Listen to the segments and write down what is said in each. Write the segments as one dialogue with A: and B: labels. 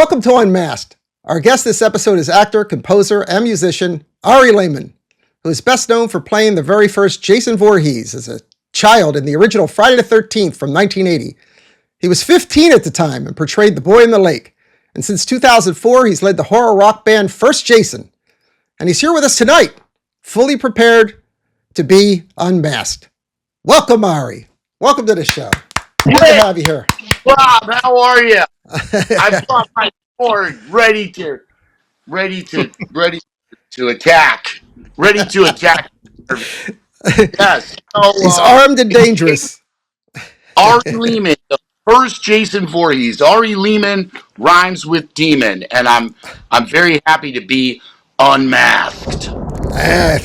A: Welcome to Unmasked. Our guest this episode is actor, composer, and musician Ari Lehman, who is best known for playing the very first Jason Voorhees as a child in the original Friday the 13th from 1980. He was 15 at the time and portrayed the boy in the lake. And since 2004, he's led the horror rock band First Jason. And he's here with us tonight, fully prepared to be unmasked. Welcome, Ari. Welcome to the show. Good to have you here.
B: Bob, how are you? I've got my sword ready to attack. Ready to attack. Yes. So,
A: He's armed and dangerous.
B: Ari Lehman, the first Jason Voorhees. Ari Lehman rhymes with demon, and I'm very happy to be unmasked.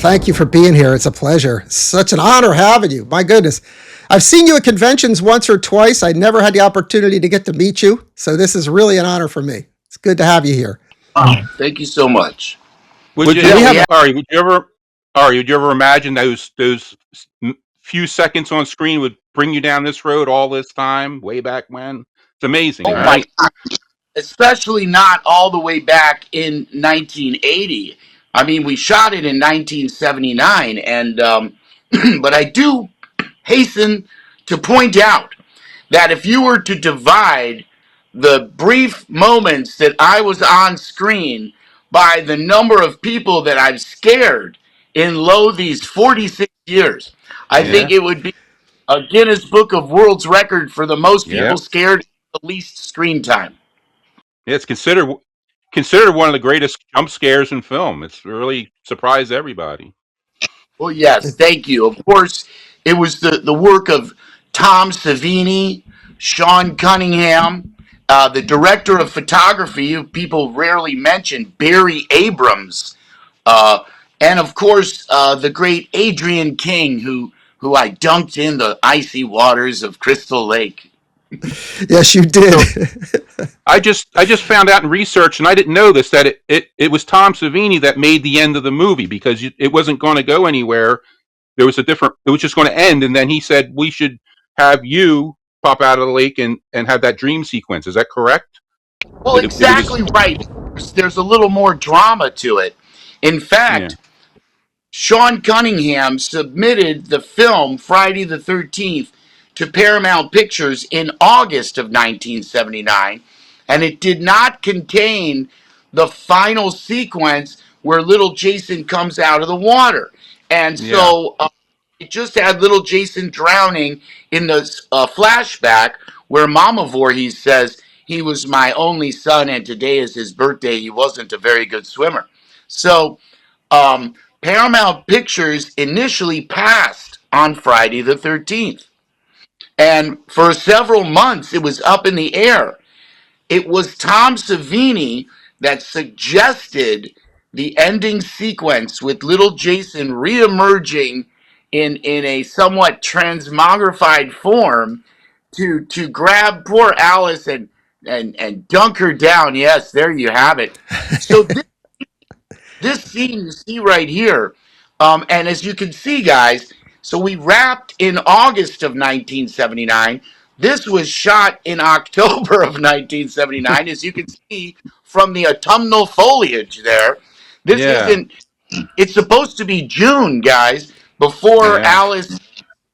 A: Thank you for being here. It's a pleasure. Such an honor having you. My goodness. I've seen you at conventions once or twice. I never had the opportunity to get to meet you, so this is really an honor for me. It's good to have you here.
B: Thank you so much.
C: Would you ever imagine those few seconds on screen would bring you down this road all this time, way back when? It's amazing,
B: Oh
C: right?
B: my God. Especially not all the way back in 1980. I mean, we shot it in 1979, and but I do hasten to point out that if you were to divide the brief moments that I was on screen by the number of people that I've scared in these 46 years, I think it would be a Guinness Book of World's Record for the most people scared the least screen time.
C: It's considered one of the greatest jump scares in film. It's really surprised everybody.
B: Well, yes, thank you. Of course, it was the work of Tom Savini, Sean Cunningham, the director of photography, who people rarely mention, Barry Abrams, and of course, the great Adrian King, who I dunked in the icy waters of Crystal Lake.
A: Yes, you did.
C: So, I just found out in research, and I didn't know this, that it was Tom Savini that made the end of the movie because it wasn't going to go anywhere. It was just going to end, and then he said we should have you pop out of the lake and have that dream sequence. Is that correct?
B: Well, exactly right. There's a little more drama to it. In fact, Sean Cunningham submitted the film Friday the 13th to Paramount Pictures in August of 1979, and it did not contain the final sequence where little Jason comes out of the water. And so it just had little Jason drowning in the flashback where Mama Voorhees says, he was my only son and today is his birthday. He wasn't a very good swimmer. So Paramount Pictures initially passed on Friday the 13th. And for several months, it was up in the air. It was Tom Savini that suggested the ending sequence with little Jason reemerging in a somewhat transmogrified form to grab poor Alice and dunk her down. Yes, there you have it. So this scene you see right here, and as you can see, guys, so we wrapped in August of 1979. This was shot in October of 1979, as you can see from the autumnal foliage there. This isn't, it's supposed to be June, guys, before Alice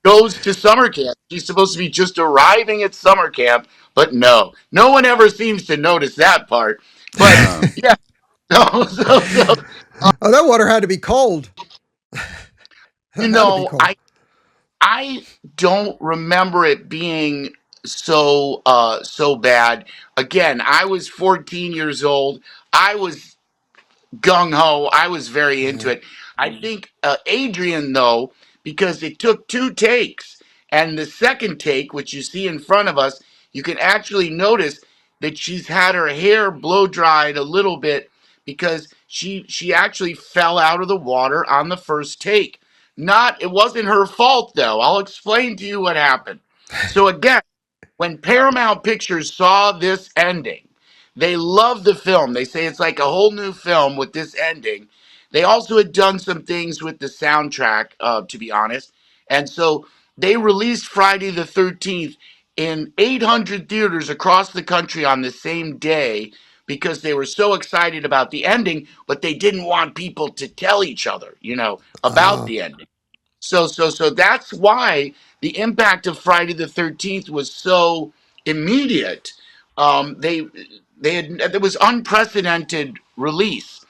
B: goes to summer camp. She's supposed to be just arriving at summer camp, but no one ever seems to notice that part. But yeah,
A: oh, that water had to be cold.
B: You know, I don't remember it being so bad. Again, I was 14 years old. I was gung ho. I was very into it. I think Adrian, though, because it took 2 takes, and the second take, which you see in front of us, you can actually notice that she's had her hair blow dried a little bit because she actually fell out of the water on the first take. It wasn't her fault, though. I'll explain to you what happened. So again, when Paramount Pictures saw this ending, they loved the film. They say it's like a whole new film with this ending. They also had done some things with the soundtrack, to be honest. And so they released Friday the 13th in 800 theaters across the country on the same day because they were so excited about the ending, but they didn't want people to tell each other, about the ending. So that's why the impact of Friday the 13th was so immediate. They had there was unprecedented release,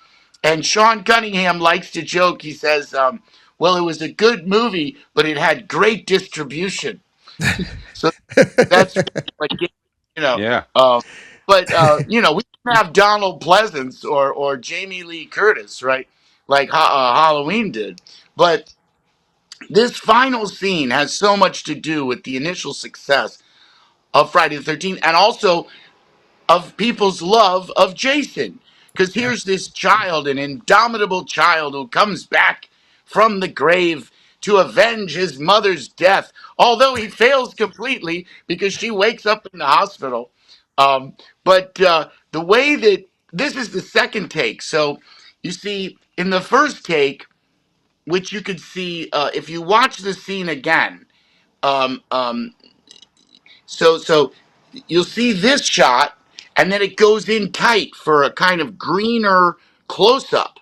B: and Sean Cunningham likes to joke. He says, "Well, it was a good movie, but it had great distribution." So that's what you know.
C: Yeah.
B: Um, but we didn't have Donald Pleasance or Jamie Lee Curtis, right? Like Halloween did, but this final scene has so much to do with the initial success of Friday the 13th and also of people's love of Jason. Because
A: Yeah.
B: here's this child, an indomitable child who comes back from the grave to avenge his mother's death, although he fails completely because she wakes up in the hospital. But the way that this is the second take. So you see, in the first take, which you could see if you watch the scene again. Um, um, so you'll see this shot, and then it goes in tight for a kind of greener close up,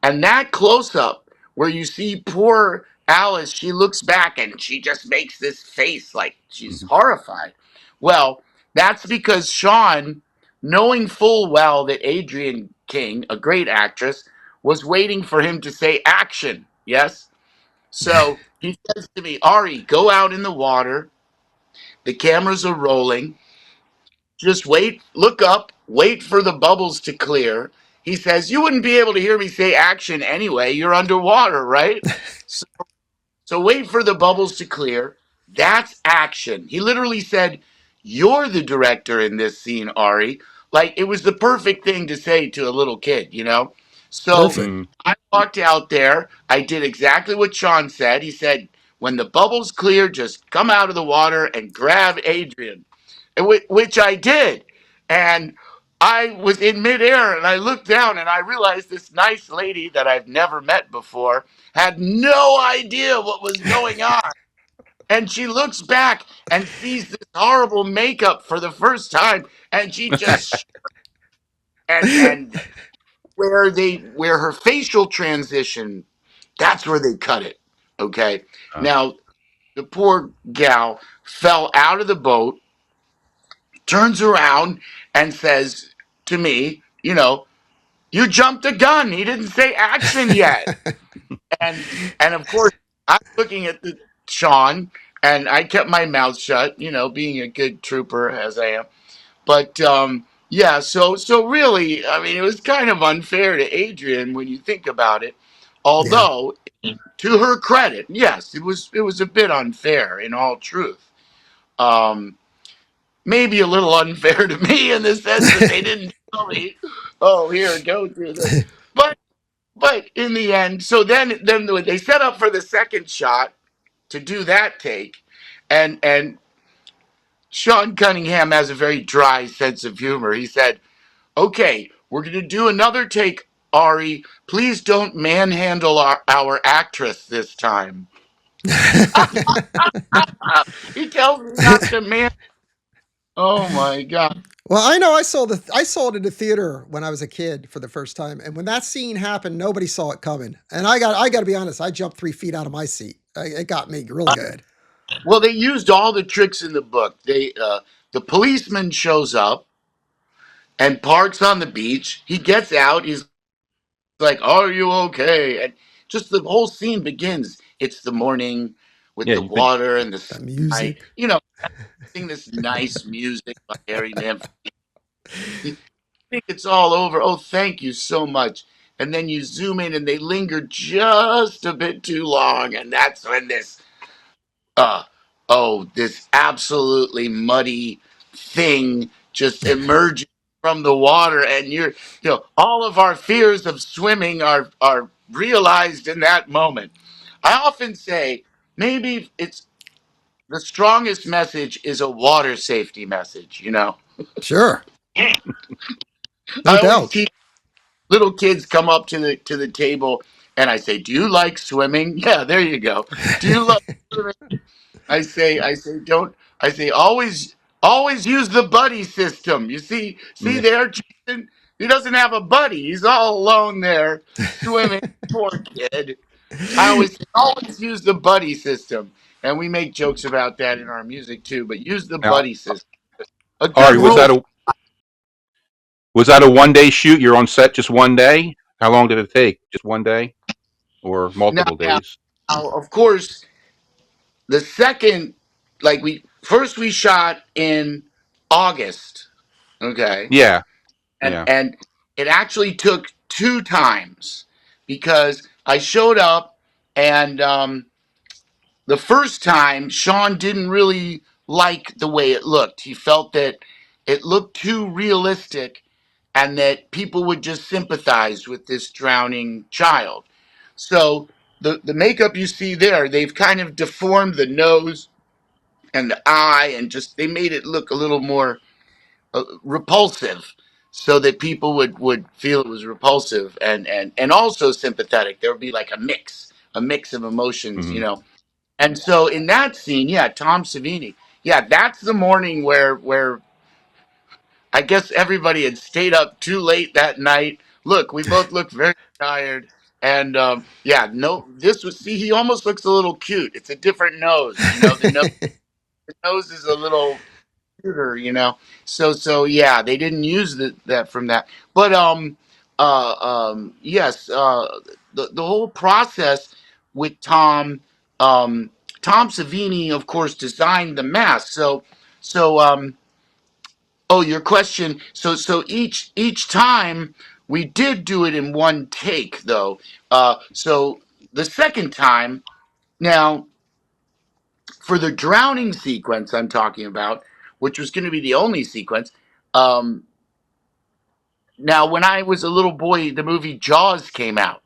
B: and that close up where you see poor Alice, she looks back and she just makes this face like she's
C: Mhm.
B: horrified. Well, that's because Sean, knowing full well that Adrienne King, a great actress, was waiting for him to say action. Yes. So he says to me, Ari, go out in the water. The cameras are rolling. Just wait, look up, wait for the bubbles to clear. He says, you wouldn't be able to hear me say action anyway. You're underwater, right? So, so wait for the bubbles to clear. That's action. He literally said, you're the director in this scene, Ari. Like it was the perfect thing to say to a little kid. So
A: Perfect.
C: Mm.
B: I walked out there. I did exactly what Sean said. He said, when the bubbles clear, just come out of the water and grab Adrienne, which I did. And I was in midair and I looked down and I realized this nice lady that I've never met before had no idea what was going on. And she looks back and sees this horrible makeup for the first time, and she just and where her facial transition, that's where they cut it. Okay.
C: Uh,
B: Now the poor gal fell out of the boat, turns around and says to me, you jumped the gun. He didn't say action yet. And of course I'm looking at the Sean, and I kept my mouth shut, being a good trooper as I am. But yeah, so really, I mean, it was kind of unfair to Adrienne when you think about it.
A: Yeah.
B: Although, to her credit, yes, it was a bit unfair in all truth. Um, Maybe a little unfair to me in the sense that they didn't tell me, oh, here, go through this. But in the end, so then they set up for the second shot to do that take, and Sean Cunningham has a very dry sense of humor. He said, okay, we're going to do another take, Ari. Please don't manhandle our actress this time. He tells me not to man. Oh my God.
A: Well, I know I saw it in the theater when I was a kid for the first time, and when that scene happened, nobody saw it coming. And I got to be honest, I jumped 3 feet out of my seat. It got me real good.
B: Well, they used all the tricks in the book. The policeman shows up and parks on the beach. He gets out. He's like, "Are you okay?" And just the whole scene begins. It's the morning with
C: yeah.
B: the water and the
A: The
B: sky.
A: music.
B: Sing this nice music by Harry Manfield. You think it's all over. Oh, thank you so much. And then you zoom in, and they linger just a bit too long, and that's when uh, this absolutely muddy thing just emerges from the water, and all of our fears of swimming are realized in that moment. I often say maybe it's the strongest message is a water safety message.
A: Sure. No
B: I always
A: doubt.
B: teach little kids come up to the table, and I say, "Do you like swimming?" Yeah, there you go. Do you love swimming? I say, don't. I say, always use the buddy system. You see
C: Yeah.
B: there, Jason. He doesn't have a buddy. He's all alone there swimming. Poor kid. I always use the buddy system, and we make jokes about that in our music too. But use the
C: Now,
B: buddy system. A good
C: Ari,
B: rule.
C: was that a 1 day shoot? You're on set just 1 day? How long did it take? Just 1 day or
B: Now,
C: multiple days?
B: of course, the second, like we shot in August, okay,
C: Yeah,
B: and
C: yeah.
B: and it actually took two times because I showed up and the first time Sean didn't really like the way it looked. He felt that it looked too realistic and that people would just sympathize with this drowning child. So the makeup you see there, they've kind of deformed the nose and the eye and just they made it look a little more repulsive so that people would feel it was repulsive and also sympathetic. There would be like a mix of emotions,
C: Hmm.
B: and so in that scene, yeah, Tom Savini, yeah, that's the morning where I guess everybody had stayed up too late that night. Look, we both looked very tired, and yeah, no, this was see, he almost looks a little cute. It's a different nose, the nose is a little cuter. So yeah, they didn't use that from that, but yes, the whole process with Tom Savini, of course, designed the mask. So oh, your question. So each time we did do it in one take, though. So the second time, now for the drowning sequence I'm talking about, which was going to be the only sequence. Um, Now, when I was a little boy, the movie Jaws came out.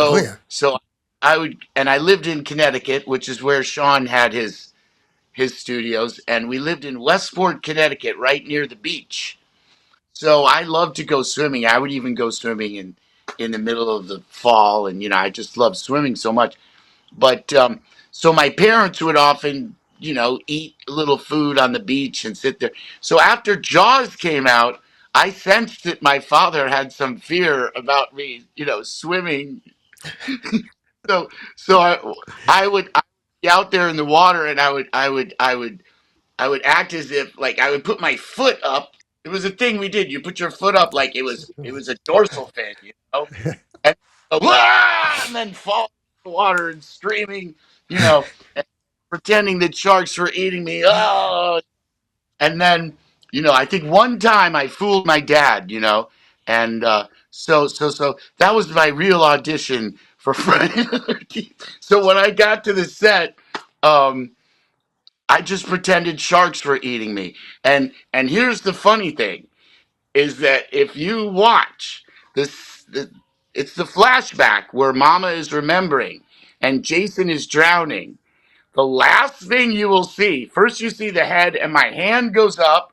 A: Oh
B: So
A: yeah.
B: so I lived in Connecticut, which is where Sean had his studios, and we lived in Westport, Connecticut, right near the beach. So I love to go swimming. I would even go swimming in the middle of the fall, and I just love swimming so much. But so my parents would often, eat a little food on the beach and sit there. So after Jaws came out, I sensed that my father had some fear about me, swimming. So I would be out there in the water, and I would act as if like I would put my foot up. It was a thing we did. You put your foot up like it was a dorsal fin, and, and then fall in the water and screaming, and pretending that sharks were eating me. Oh, and then I think one time I fooled my dad, and so that was my real audition for Friday the 13th. So when I got to the set, um, I just pretended sharks were eating me. And here's the funny thing is that if you watch it's the flashback where Mama is remembering and Jason is drowning. The last thing you will see, first you see the head and my hand goes up,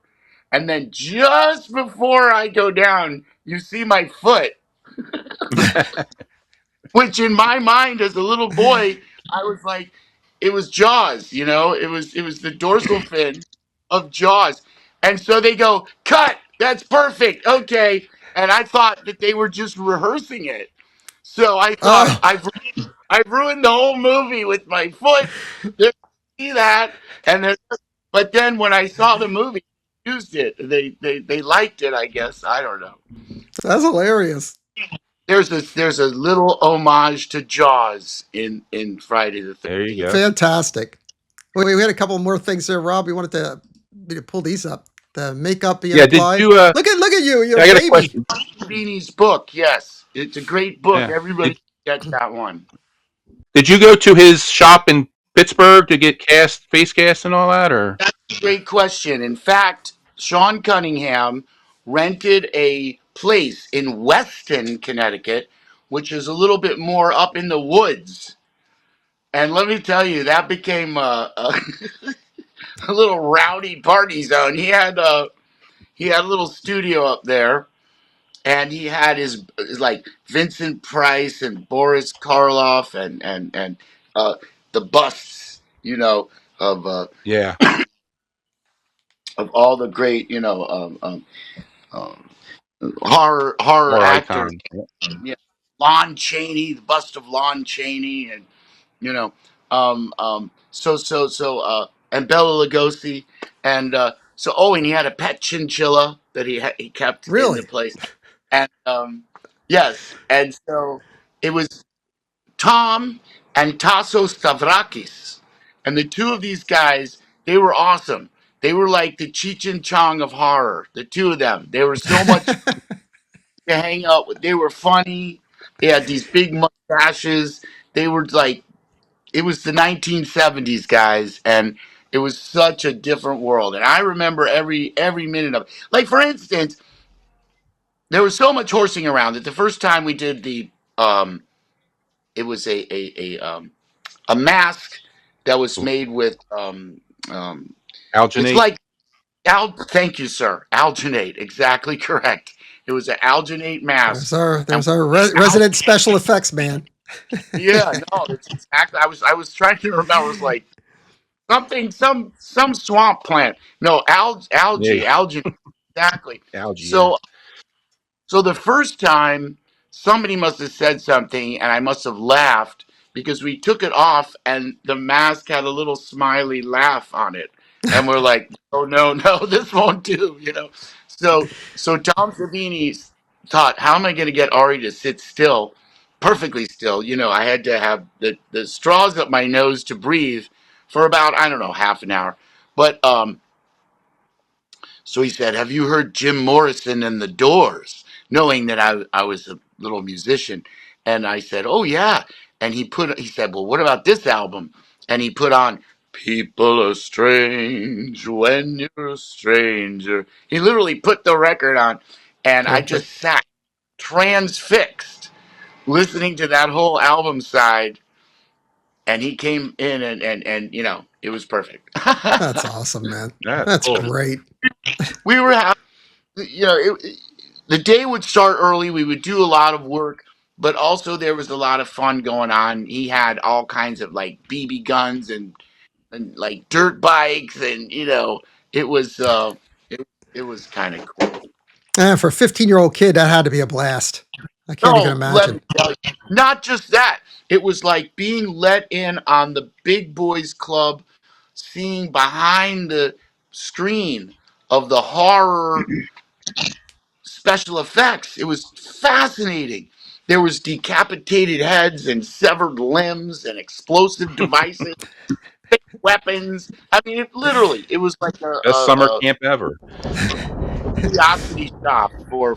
B: and then just before I go down, you see my foot, which in my mind as a little boy, I was like, it was Jaws, it was the dorsal fin of Jaws. And so they go, cut, that's perfect, okay. And I thought that they were just rehearsing it. So I thought
A: Oh,
B: I've ruined the whole movie with my foot. They see that, and but then when I saw the movie, they used it. They liked it. I guess I don't know.
A: that's hilarious.
B: There's a little homage to Jaws in Friday the
C: There you
B: 13th.
C: go.
A: Fantastic. We had a couple more things there, Rob. We wanted me to pull these up. The makeup being
C: Yeah. Did
A: applied.
C: you?
A: Look at you. You're a
C: I got a
A: baby.
C: question.
B: Beanie's book, yes, it's a great book.
C: Yeah.
B: Everybody
C: Did
B: should get that one.
C: Did you go to his shop in Pittsburgh to get face cast and all that, or?
B: That's a great question. In fact, Sean Cunningham rented a place in Weston, Connecticut, which is a little bit more up in the woods. And let me tell you, that became a little rowdy party zone. He had a little studio up there, and he had his like Vincent Price and Boris Karloff and the busts, of
C: Yeah.
B: of all the great, um, horror
C: Horror
B: actors.
C: icon. Yeah.
B: Yeah, Lon Chaney, the bust of Lon Chaney, and you know, and Bela Lugosi, and and he had a pet chinchilla that he kept in the
A: Really?
B: place, and yes, and so it was Tom and Tasso Stavrakis, and the two of these guys, they were awesome. They were like the Cheech and Chong of horror. The two of them, they were so much to hang out with. They were funny. They had these big mustaches. They were like, it was the 1970s, guys, and it was such a different world. And I remember every minute of it. Like, for instance, there was so much horsing around that the first time we did um, it was a mask that was made with it's
C: Alginate.
B: like thank you, sir. Alginate, exactly correct. It was an alginate mask, and
A: There's our resident special effects man.
B: yeah, no, it's exactly. I was trying to remember. It was like something, some swamp plant. No,
C: Yeah.
B: algae, exactly.
C: Algae. Yeah.
B: So so the first time somebody must have said something, and I must have laughed because we took it off, and the mask had a little smiley laugh on it, and we're like, "Oh no, no, this won't do," you know. So Tom Savini thought, "How am I going to get Ari to sit still, perfectly still?" You know, I had to have the straws up my nose to breathe for about, I don't know, half an hour, but so he said, "Have you heard Jim Morrison and the Doors?" Knowing that I was a little musician. And I said, "Oh, yeah." And he said, "Well, what about this album?" And he put on "People Are Strange When You're a Stranger." He literally put the record on. And I just
A: Perfect.
B: sat transfixed listening to that whole album side. And he came in and it was perfect.
A: That's awesome, man.
C: That's
A: That's
C: cool.
A: great.
B: We were having the day would start early. We would do a lot of work, but also there was a lot of fun going on. He had all kinds of like BB guns and like dirt bikes, and it was it was kind of cool.
A: And for a 15-year-old kid, that had to be a blast. I can't even
B: No, let
A: imagine.
B: me tell you, not just that. It was like being let in on the big boys club, seeing behind the screen of the horror special effects. It was fascinating. There was decapitated heads and severed limbs and explosive devices, weapons. I mean, it was like
C: Best summer camp ever.
B: a curiosity shop for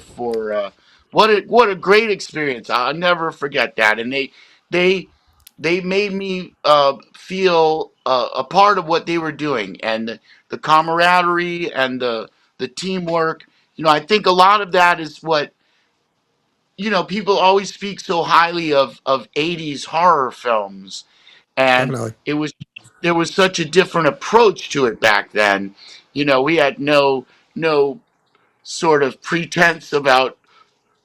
B: what a great experience. I'll never forget that. And they they made me feel a part of what they were doing, and the camaraderie and the teamwork. I think a lot of that is what people always speak so highly of 80s horror films, and
A: Definitely.
B: it was there was such a different approach to it back then. We had no sort of pretense about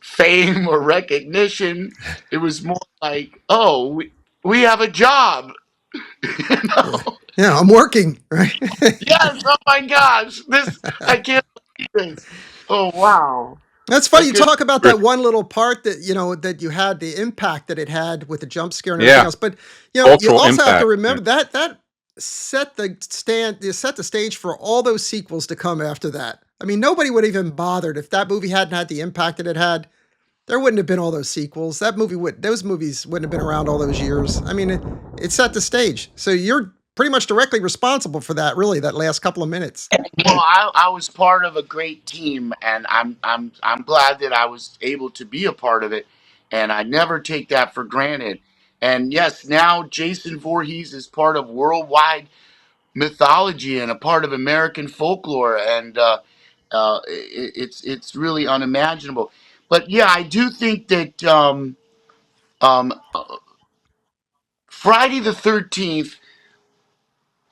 B: fame or recognition. It was more like, oh, we have a job. you
A: Yeah.
B: know?
A: Yeah, I'm working, right?
B: Yes, oh my gosh, I can't believe this. Oh wow.
A: That's
B: I
A: funny. You
B: could
A: talk about that one little part that that you had the impact that it had with the jump scare and everything
C: Yeah.
A: else. But you
C: Cultural
A: also have to
C: impact. Yeah.
A: remember that set the stage for all those sequels to come after that. I mean, nobody would have even bothered if that movie hadn't had the impact that it had. There wouldn't have been all those sequels. Those movies wouldn't have been around all those years. I mean, it set the stage. So you're pretty much directly responsible for that. Really, that last couple of minutes.
B: Well, I was part of a great team, and I'm glad that I was able to be a part of it, and I never take that for granted. And yes, now Jason Voorhees is part of worldwide mythology and a part of American folklore, and it's really unimaginable. But yeah, I do think that um, Friday the 13th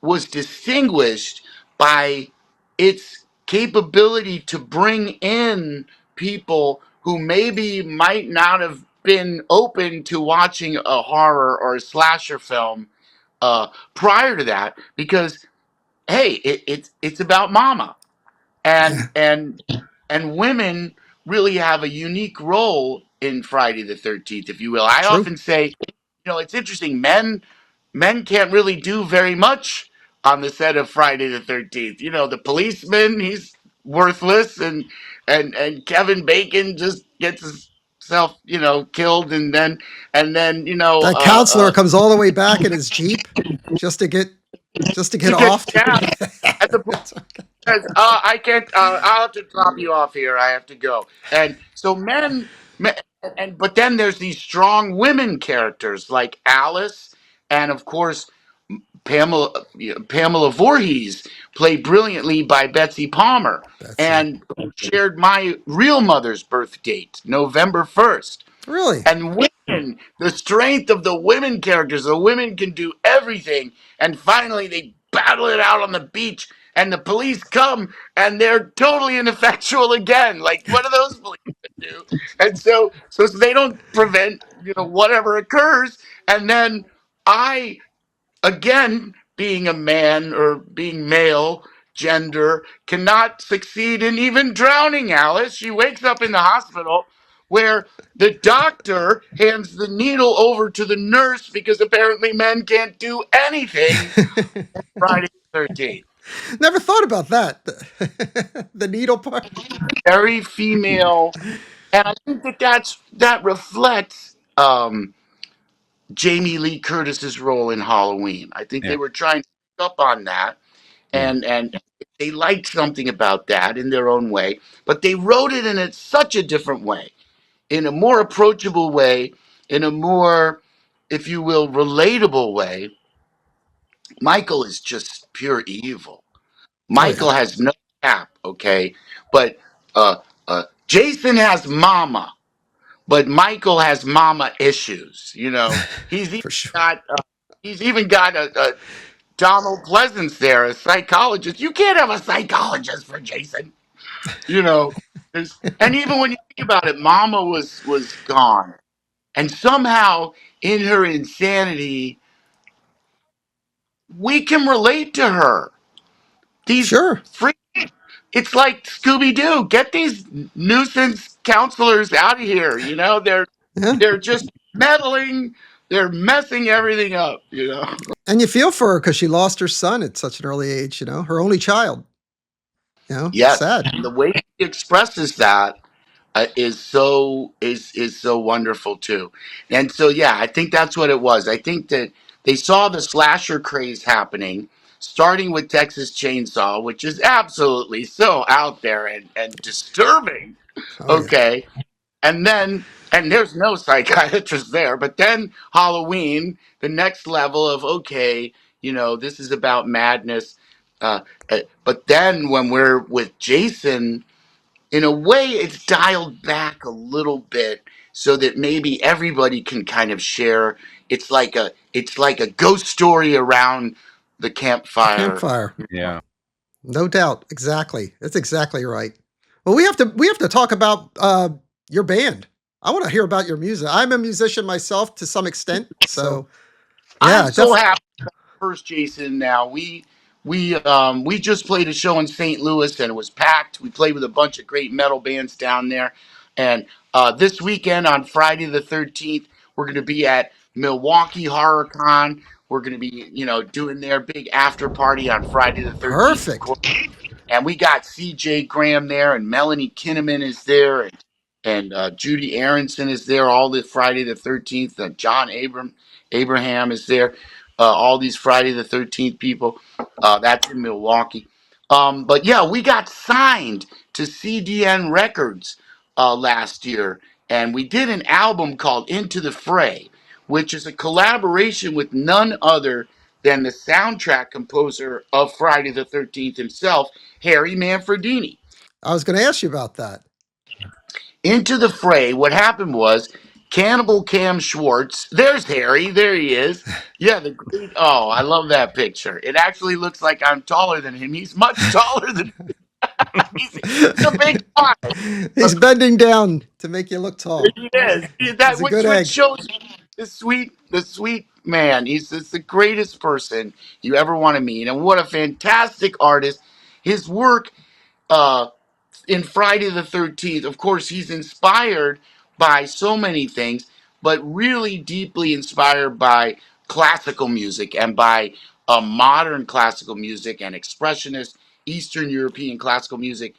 B: was distinguished by its capability to bring in people who maybe might not have been open to watching a horror or a slasher film prior to that, because hey, it's about mama, and
A: Yeah.
B: and and women really have a unique role in Friday the 13th, if you will. I
A: True.
B: often say, it's interesting. Men can't really do very much on the set of Friday the 13th. The policeman, he's worthless, and Kevin Bacon just gets himself, killed, and then
A: That counselor comes all the way back in his Jeep just to get
B: to get
A: off.
B: gas. And the says, I can't. I'll have to drop you off here. I have to go. And so but then there's these strong women characters like Alice, and of course Pamela Voorhees, played brilliantly by Betsy Palmer,
A: Betsy.
B: and shared my real mother's birth date, November 1st.
A: Really?
B: And women, the strength of the women characters, the women can do everything. And finally, they battle it out on the beach, and the police come, and they're totally ineffectual again. Like, what do those police do? And so they don't prevent, whatever occurs. And then I, again, being a man or being male gender, cannot succeed in even drowning Alice. She wakes up in the hospital where the doctor hands the needle over to the nurse because apparently men can't do anything on Friday the 13th.
A: Never thought about that. The needle part.
B: Very female. And I think that reflects Jamie Lee Curtis's role in Halloween. I think they were trying to pick up on that, and they liked something about that in their own way, but they wrote it in such a different way, in a more approachable way, in a more, if you will, relatable way. Michael is just pure evil.
A: Oh yeah.
B: Michael has no cap, okay, but Jason has mama. But Michael has mama issues. He's even
A: For sure.
B: got a Donald Pleasance there, a psychologist. You can't have a psychologist for Jason. You know, and even when you think about it, Mama was gone, and somehow in her insanity, we can relate to her. These
A: Sure.
B: freak. It's like Scooby Doo. Get these nuisance counselors out of here.
A: Yeah.
B: They're just meddling. They're messing everything up.
A: And you feel for her because she lost her son at such an early age. Her only child.
B: Yes,
A: Sad.
B: and the way he expresses that is so wonderful too. And so yeah, I think that's what it was. I think that they saw the slasher craze happening, starting with Texas Chainsaw, which is absolutely so out there and disturbing.
A: Oh yeah.
B: Okay, and there's no psychiatrist there, but then Halloween, the next level of, okay, this is about madness. But then when we're with Jason, in a way it's dialed back a little bit so that maybe everybody can kind of share. It's like a ghost story around the
A: The
B: campfire.
A: campfire.
C: Yeah.
A: No doubt. Exactly. That's exactly right. Well, we have to talk about your band. I want to hear about your music. I'm a musician myself to some extent, so yeah,
B: I'm so happy first, Jason. Now we just played a show in St. Louis and it was packed. We played with a bunch of great metal bands down there, and this weekend on Friday the 13th, we're going to be at Milwaukee Horror Con. We're going to be, doing their big after party on Friday the 13th, of
A: perfect.
B: course. And we got C.J. Graham there, and Melanie Kinnaman is there, and Judy Aronson is there. All the Friday the 13th. John Abraham is there. All these Friday the 13th people. That's in Milwaukee. But yeah, we got signed to CDN Records last year, and we did an album called Into the Fray, which is a collaboration with none other than the soundtrack composer of Friday the 13th himself, Harry Manfredini.
A: I was going to ask you about that.
B: Into the Fray, what happened was Cannibal Cam Schwartz, there's Harry, there he is. Yeah, the great, oh, I love that picture. It actually looks like I'm taller than him. He's much taller than he's a big guy.
A: He's bending down to make you look tall.
B: He is.
A: He's a
B: Which
A: good egg.
B: shows the sweet man. He's just the greatest person you ever want to meet, and what a fantastic artist. His work uh, in Friday the 13th, of course, he's inspired by so many things, but really deeply inspired by classical music and by modern classical music and expressionist Eastern European classical music,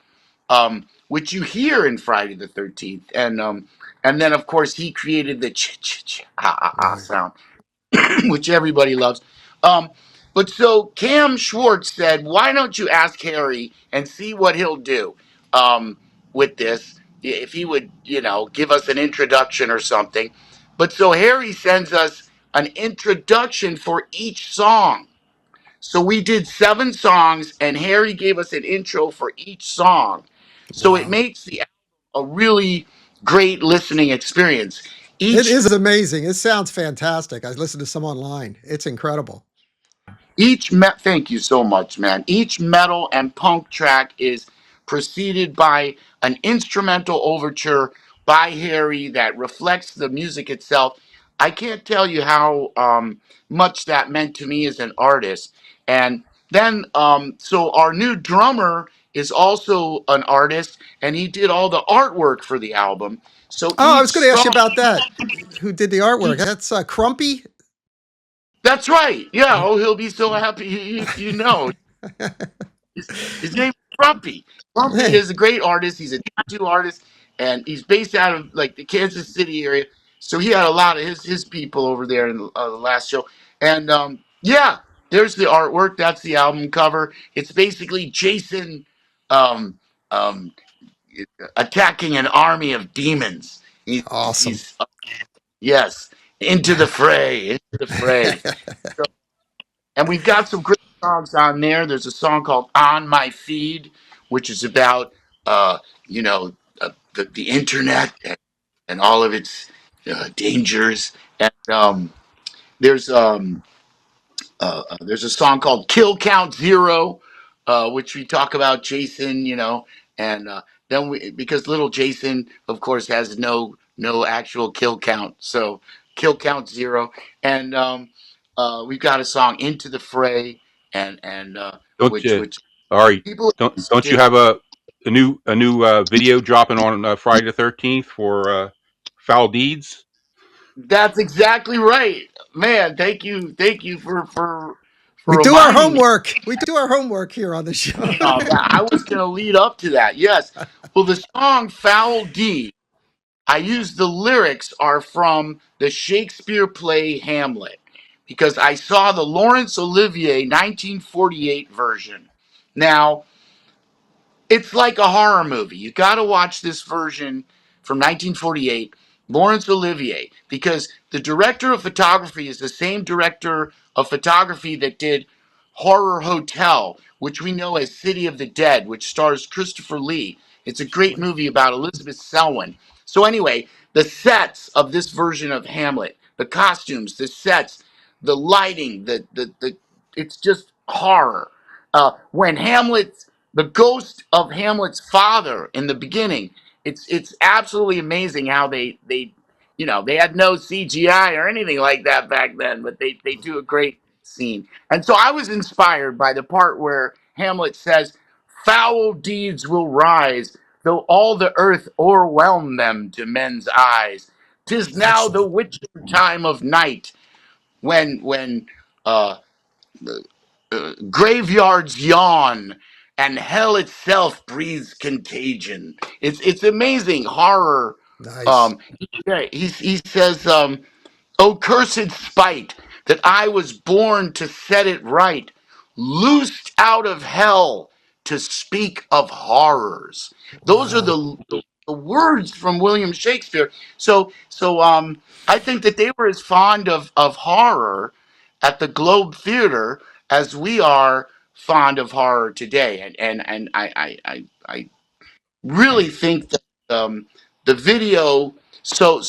B: which you hear in Friday the 13th. And then, of course, he created the ch ch ch ah ah ah
A: Right.
B: sound, which everybody loves. Um, but so Cam Schwartz said, "Why don't you ask Harry and see what he'll do with this? If he would, give us an introduction or something." But so Harry sends us an introduction for each song. So we did 7 songs, and Harry gave us an intro for each song. So it
A: Wow.
B: makes the a really great listening experience.
A: It
B: Each
A: is amazing. It sounds fantastic. I listened to some online. It's incredible.
B: Thank you so much, man. Each metal and punk track is preceded by an instrumental overture by Harry that reflects the music itself. I can't tell you how much that meant to me as an artist. And then, so our new drummer is also an artist, and he did all the artwork for the album. So
A: Oh, I was
B: each
A: going to ask you
B: song,
A: about that. Who did the artwork?
B: each
A: That's Crumpy.
B: that's right. Yeah. Oh, he'll be so happy if you know. His name is Grumpy. Grumpy
A: Hey,
B: is a great artist. He's a tattoo artist, and he's based out of like the Kansas City area. So he had a lot of his people over there in the last show. And yeah, there's the artwork. That's the album cover. It's basically Jason um, um, attacking an army of demons.
A: awesome.
B: He's yes, into the fray, into the fray. And we've got some great songs on there. There's a song called "On My Feed," which is about uh, you know the internet and all of its dangers. And there's there's a song called "Kill Count Zero," which we talk about Jason, and then because little Jason, of course, has no actual kill count, so kill count zero, and we've got a song "Into the Fray," and
C: Don't
B: which
C: you,
B: which
C: Ari?
B: people
C: Don't you
B: dig.
C: have a new video dropping on Friday the 13th for Foul Deeds?
B: That's exactly right, man. Thank you for
A: We do our
B: reminding me.
A: homework. We do our homework here on the show.
B: Yeah, I was going to lead up to that. Yes. Well, the song Foul D, I use the lyrics are from the Shakespeare play Hamlet because I saw the Laurence Olivier 1948 version. Now, it's like a horror movie. You got to watch this version from 1948, Laurence Olivier, because the director of photography is the same director of photography that did Horror Hotel, which we know as City of the Dead, which stars Christopher Lee. It's a great movie about Elizabeth Selwyn. So anyway, the sets of this version of Hamlet, the costumes, the sets, the lighting, the it's just horror. When the ghost of Hamlet's father in the beginning. It's absolutely amazing how they had no CGI or anything like that back then, but they do a great scene. And so I was inspired by the part where Hamlet says, "Foul deeds will rise, though all the earth o'erwhelm them to men's eyes. 'Tis now the
A: Excellent.
B: witching time of night, when uh, graveyards yawn and hell itself breathes contagion." It's amazing horror.
A: Nice.
B: Yeah, he says, "O cursed spite, that I was born to set it right, loosed out of hell to speak of horrors." Those are
A: Wow.
B: the words from William Shakespeare. I think that they were as fond of horror at the Globe Theater as we are fond of horror today. And I really think that the video. So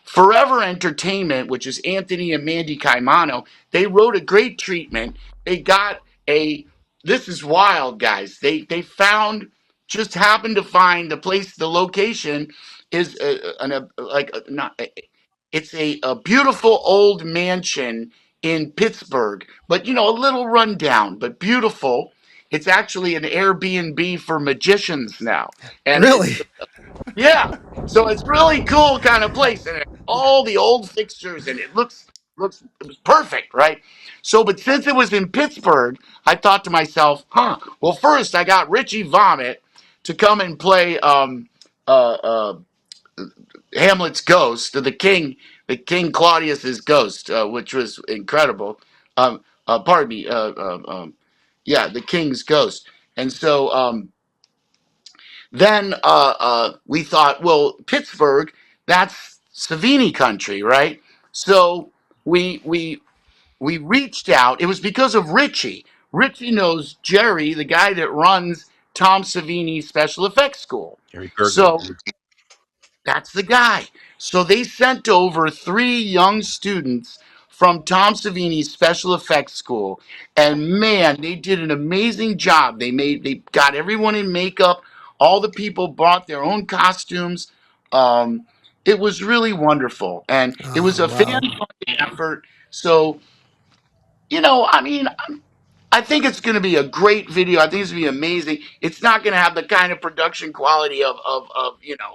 B: Forever Entertainment, which is Anthony and Mandy Caimano, they wrote a great treatment. They got a. This is wild, guys. They found, just happened to find the place. The location is not. It's a beautiful old mansion in Pittsburgh, but a little rundown, but beautiful. it's actually an Airbnb for magicians now, and
A: Really?
B: yeah, so it's really cool kind of place, and all the old fixtures, and it was perfect, right? So, but since it was in Pittsburgh, I thought to myself, well, first I got Richie Vomit to come and play uh, uh, Hamlet's ghost, the King Claudius's ghost, which was incredible. Pardon me, yeah, the King's ghost, and so. Then we thought, well, Pittsburgh, that's Savini country, right? So we reached out. It was because of Richie. Richie knows Jerry, the guy that runs Tom Savini's special effects school.
C: Gary Gergen.
B: So that's the guy. So they sent over 3 young students from Tom Savini's special effects school, and man, they did an amazing job. They got everyone in makeup. All the people brought their own costumes. Um, it was really wonderful, and it was
A: Oh,
B: a
A: wow.
B: fan-funded effort. So I mean, I think it's going to be a great video. I think it's going to be amazing. It's not going to have the kind of production quality of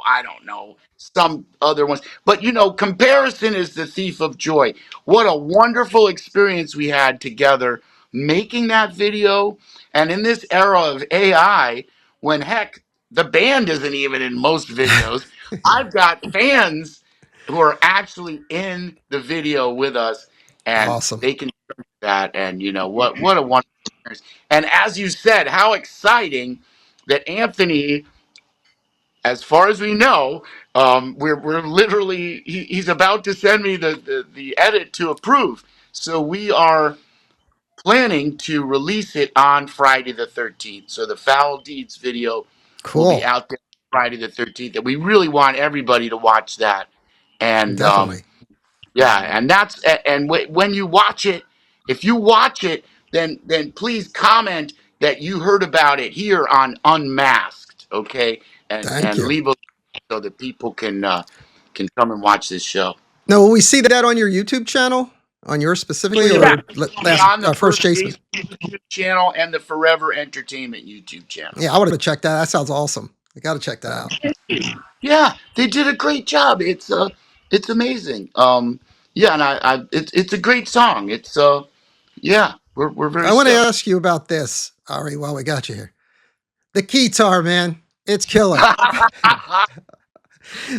B: I don't know, some other ones. But, comparison is the thief of joy. What a wonderful experience we had together making that video. And in this era of AI, when heck, the band isn't even in most videos, I've got fans who are actually in the video with us, and
A: Awesome.
B: they can that. And what a wonderful experience. And as you said, how exciting that Anthony, as far as we know, we're literally he's about to send me the edit to approve. So we are planning to release it on Friday the 13th. So the Foul Deeds video will be
A: Cool.
B: out there Friday the 13th, and we really want everybody to watch that. And
A: Definitely.
B: yeah, and when you watch it, if you watch it, then please comment that you heard about it here on Unmasked, okay?
A: Thank
B: And
A: you.
B: leave a so that people can come and watch this show.
A: Now, will we see that on your YouTube channel? On yours specifically,
B: Yeah,
A: or
B: it'll be on the
A: first
B: First
A: Jason?
B: Jason YouTube channel and the Forever Entertainment YouTube channel.
A: Yeah, I would have checked that. That sounds awesome. I got to check that out.
B: Yeah, they did a great job. It's amazing. Yeah, and it's a great song. It's yeah, we're very
A: I want to
B: stoked.
A: ask you about this, Ari, while we got you here. The keytar, man. It's killer.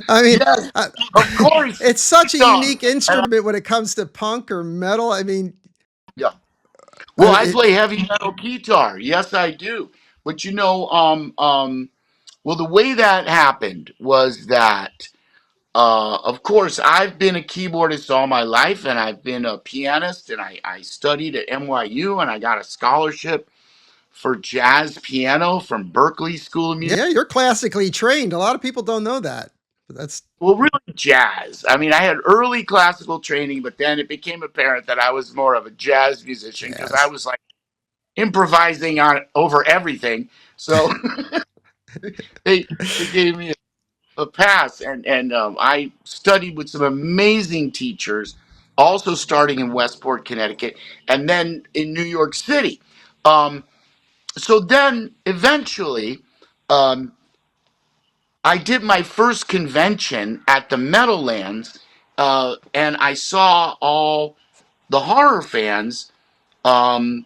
A: I mean,
B: Yes, of course.
A: it's such a
B: Song.
A: unique instrument when it comes to punk or metal. I mean,
B: Yeah.
A: I
B: Well,
A: mean
B: I play heavy metal guitar. Yes, I do. But well, the way that happened was that, of course, I've been a keyboardist all my life, and I've been a pianist, and I studied at NYU, and I got a scholarship for jazz piano from Berklee School of Music.
A: yeah, you're classically trained. A lot of people don't know that. But that's
B: Well, really jazz. I mean, I had early classical training, but then it became apparent that I was more of a jazz musician because I
A: jazz.
B: was like improvising on over everything. So they gave me a pass, and I studied with some amazing teachers, also starting in Westport, Connecticut, and then in New York City. Um, so then eventually, um, I did my first convention at the Meadowlands, and I saw all the horror fans. Um,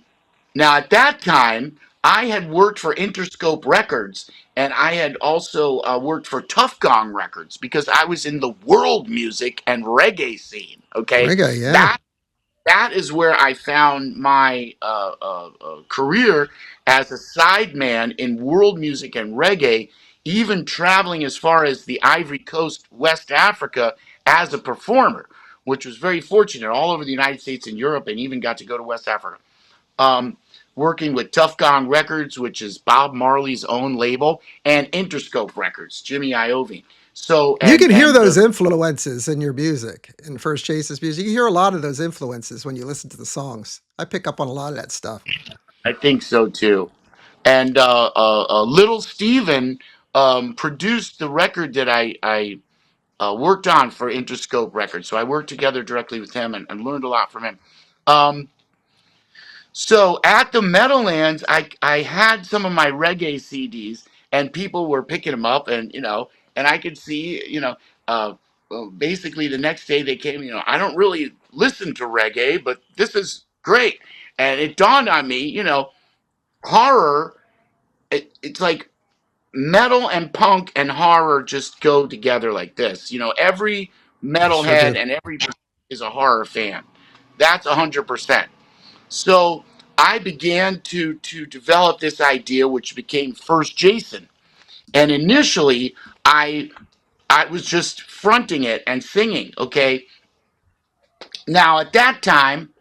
B: Now, at that time, I had worked for Interscope Records, and I had also worked for Tough Gong Records because I was in the world music and reggae scene. Okay,
A: Reggae, yeah.
B: that that is where I found my career as a sideman in world music and reggae, even traveling as far as the Ivory Coast, West Africa, as a performer, which was very fortunate, all over the United States and Europe, and even got to go to West Africa. Um, Working with Tough Gong Records, which is Bob Marley's own label, and Interscope Records, Jimmy Iovine. So
A: You can hear
B: and
A: those influences in your music, in First Chase's music. You hear a lot of those influences when you listen to the songs. I pick up on a lot of that stuff.
B: I think so too. And Little Steven produced the record that I worked on for Interscope Records. So I worked together directly with him and learned a lot from him. Um, So at the Meadowlands, I had some of my reggae CDs, and people were picking them up, and and I could see, uh, basically the next day they came. I don't really listen to reggae, but this is great, and it dawned on me, horror. It's like metal and punk and horror just go together like this. Every
A: They sure
B: metalhead
A: do.
B: and every is a horror fan. That's 100%. So I began to develop this idea, which became First Jason. And initially, I was just fronting it and singing. Okay. Now at that time,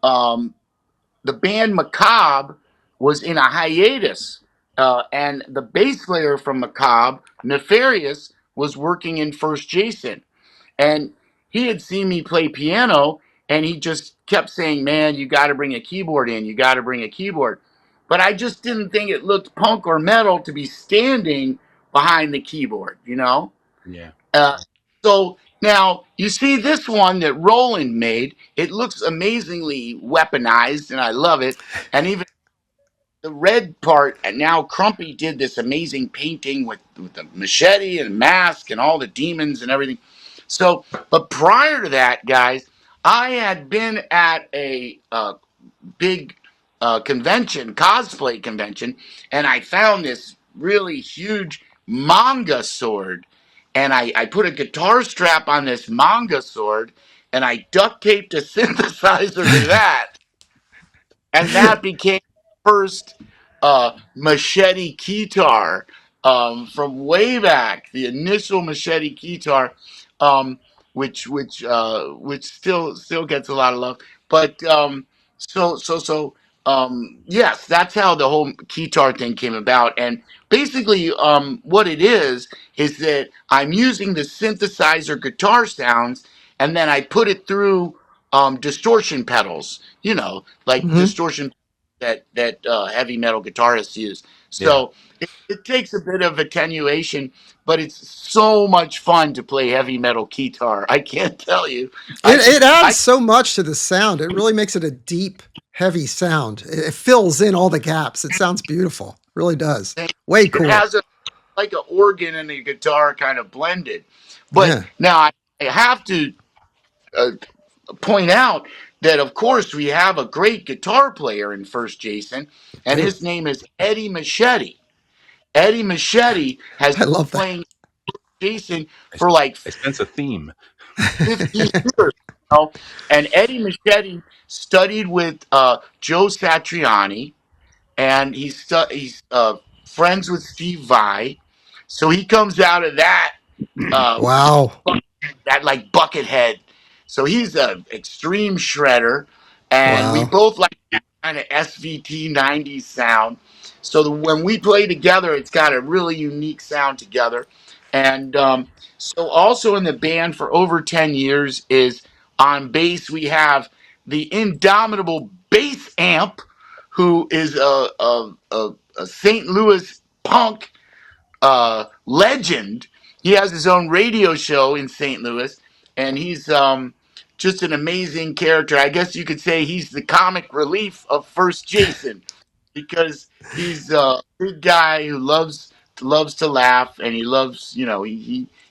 B: um, the band Macabre was in a hiatus, and the bass player from Macabre, Nefarious, was working in First Jason. And he had seen me play piano, and he just kept saying, "Man, you got to bring a keyboard in. You got to bring a keyboard." But I just didn't think it looked punk or metal to be standing behind the keyboard.
C: Yeah.
B: Uh, so now you see this one that Roland made. It looks amazingly weaponized, and I love it. And even the red part, and now Crumpy did this amazing painting with the machete and mask and all the demons and everything. So, but prior to that, guys, I had been at a big convention, cosplay convention, and I found this really huge manga sword. And I put a guitar strap on this manga sword, and I duct taped a synthesizer to that, and that became the first machete guitar from way back, the initial machete guitar, um, which still gets a lot of love. But yes, that's how the whole guitar thing came about. And basically, what it is that I'm using the synthesizer guitar sounds, and then I put it through distortion pedals, like
A: Hmm.
B: distortion that heavy metal guitarists use.
C: Yeah.
B: So it takes a bit of attenuation, but it's so much fun to play heavy metal guitar. I can't tell you. I
A: It,
B: could
A: it adds
B: I
A: so much to the sound. It really makes it a deep, heavy sound. It fills in all the gaps. It sounds beautiful. It really does.
B: think
A: Way
B: it
A: cool.
B: has a like an organ and a guitar kind of blended. But
A: Yeah.
B: now I have to uh, point out that of course we have a great guitar player in First Jason,
A: We
B: and
A: do.
B: his name is Eddie Machete. Eddie Machete has
A: I
B: been
A: love that.
B: playing Jason
C: I,
B: for like
C: I sense a theme.
B: 15 years. You know? And Eddie Machete studied with Joe Satriani, and he's friends with Steve Vai. So he comes out of uh,
A: Wow.
B: that like Buckethead. So he's a extreme shredder, and we
A: Wow.
B: both like that kind of SVT '90s sound. So when we play together, it's got a really unique sound together. And so also in the band for over 10 years is on bass we have the indomitable bass amp, who is a St. Louis punk legend. He has his own radio show in St. Louis, and he's just an amazing character. I guess you could say he's the comic relief of First Jason, because he's a big guy who loves to laugh, and he loves,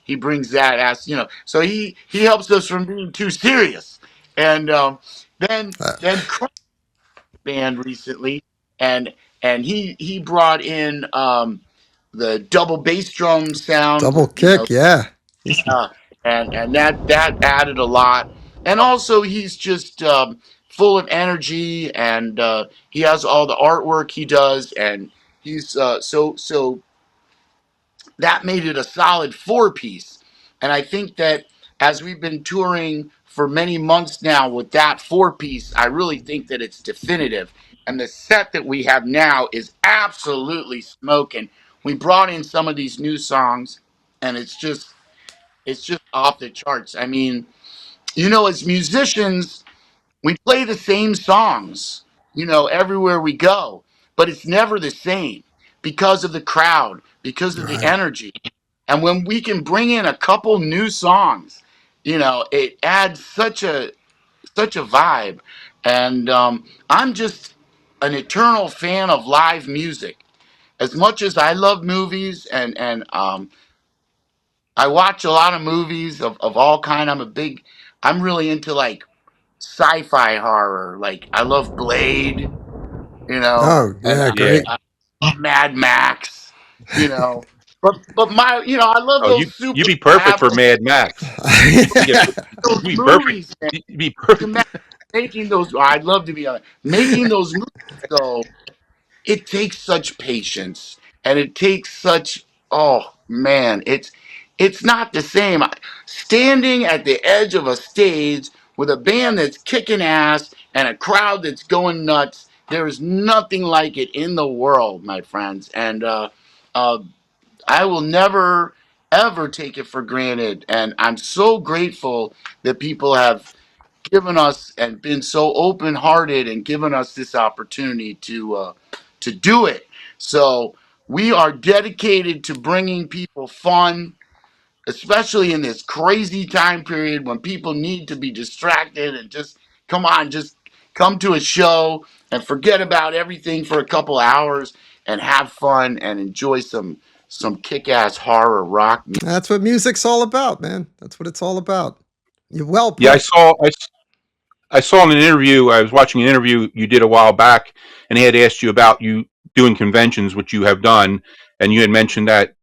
B: he brings that as, so he helps us from being too serious. And then
A: Uh,
B: then band recently, and he brought in the double bass drum sound,
A: Double kick. Yeah. He's
B: uh, and that added a lot. And also, he's just full of energy, and he has all the artwork he does, and he's so that made it a solid four piece. And I think that as we've been touring for many months now with that four piece, I really think that it's definitive. And the set that we have now is absolutely smoking. We brought in some of these new songs, and it's just off the charts. I mean, as musicians, we play the same songs, everywhere we go, but it's never the same because of the crowd, because of the
A: right.
B: energy. And when we can bring in a couple new songs, it adds such a vibe. And I'm just an eternal fan of live music. As much as I love movies and I watch a lot of movies of all kind. I'm really into like sci-fi horror. Like I love Blade, you know,
A: Oh,
B: and
A: yeah,
C: Yeah.
A: great.
B: I love Mad Max, you know. But my, I love
C: Oh,
B: those
C: you'd
B: super.
C: be
B: I
C: perfect
B: have
C: for Mad Max. You get
B: those
C: you'd be perfect.
B: movies, man.
C: You'd be
B: Just
C: perfect.
B: imagine making those. I'd love to be on it. Making those movies though. It takes such patience and it takes such, oh man, it's not the same standing at the edge of a stage with a band that's kicking ass and a crowd that's going nuts. There is nothing like it in the world, my friends, and uh, I will never ever take it for granted, and I'm so grateful that people have given us and been so open hearted and given us this opportunity to do it. So we are dedicated to bringing people fun, especially in this crazy time period when people need to be distracted and just come on, just come to a show and forget about everything for a couple hours and have fun and enjoy some kick-ass horror rock music.
A: That's what music's all about, man. That's what it's all about. You well
C: Yeah,
A: put.
C: I saw in an interview. I was watching an interview you did a while back, and he had asked you about you doing conventions, which you have done, and you had mentioned that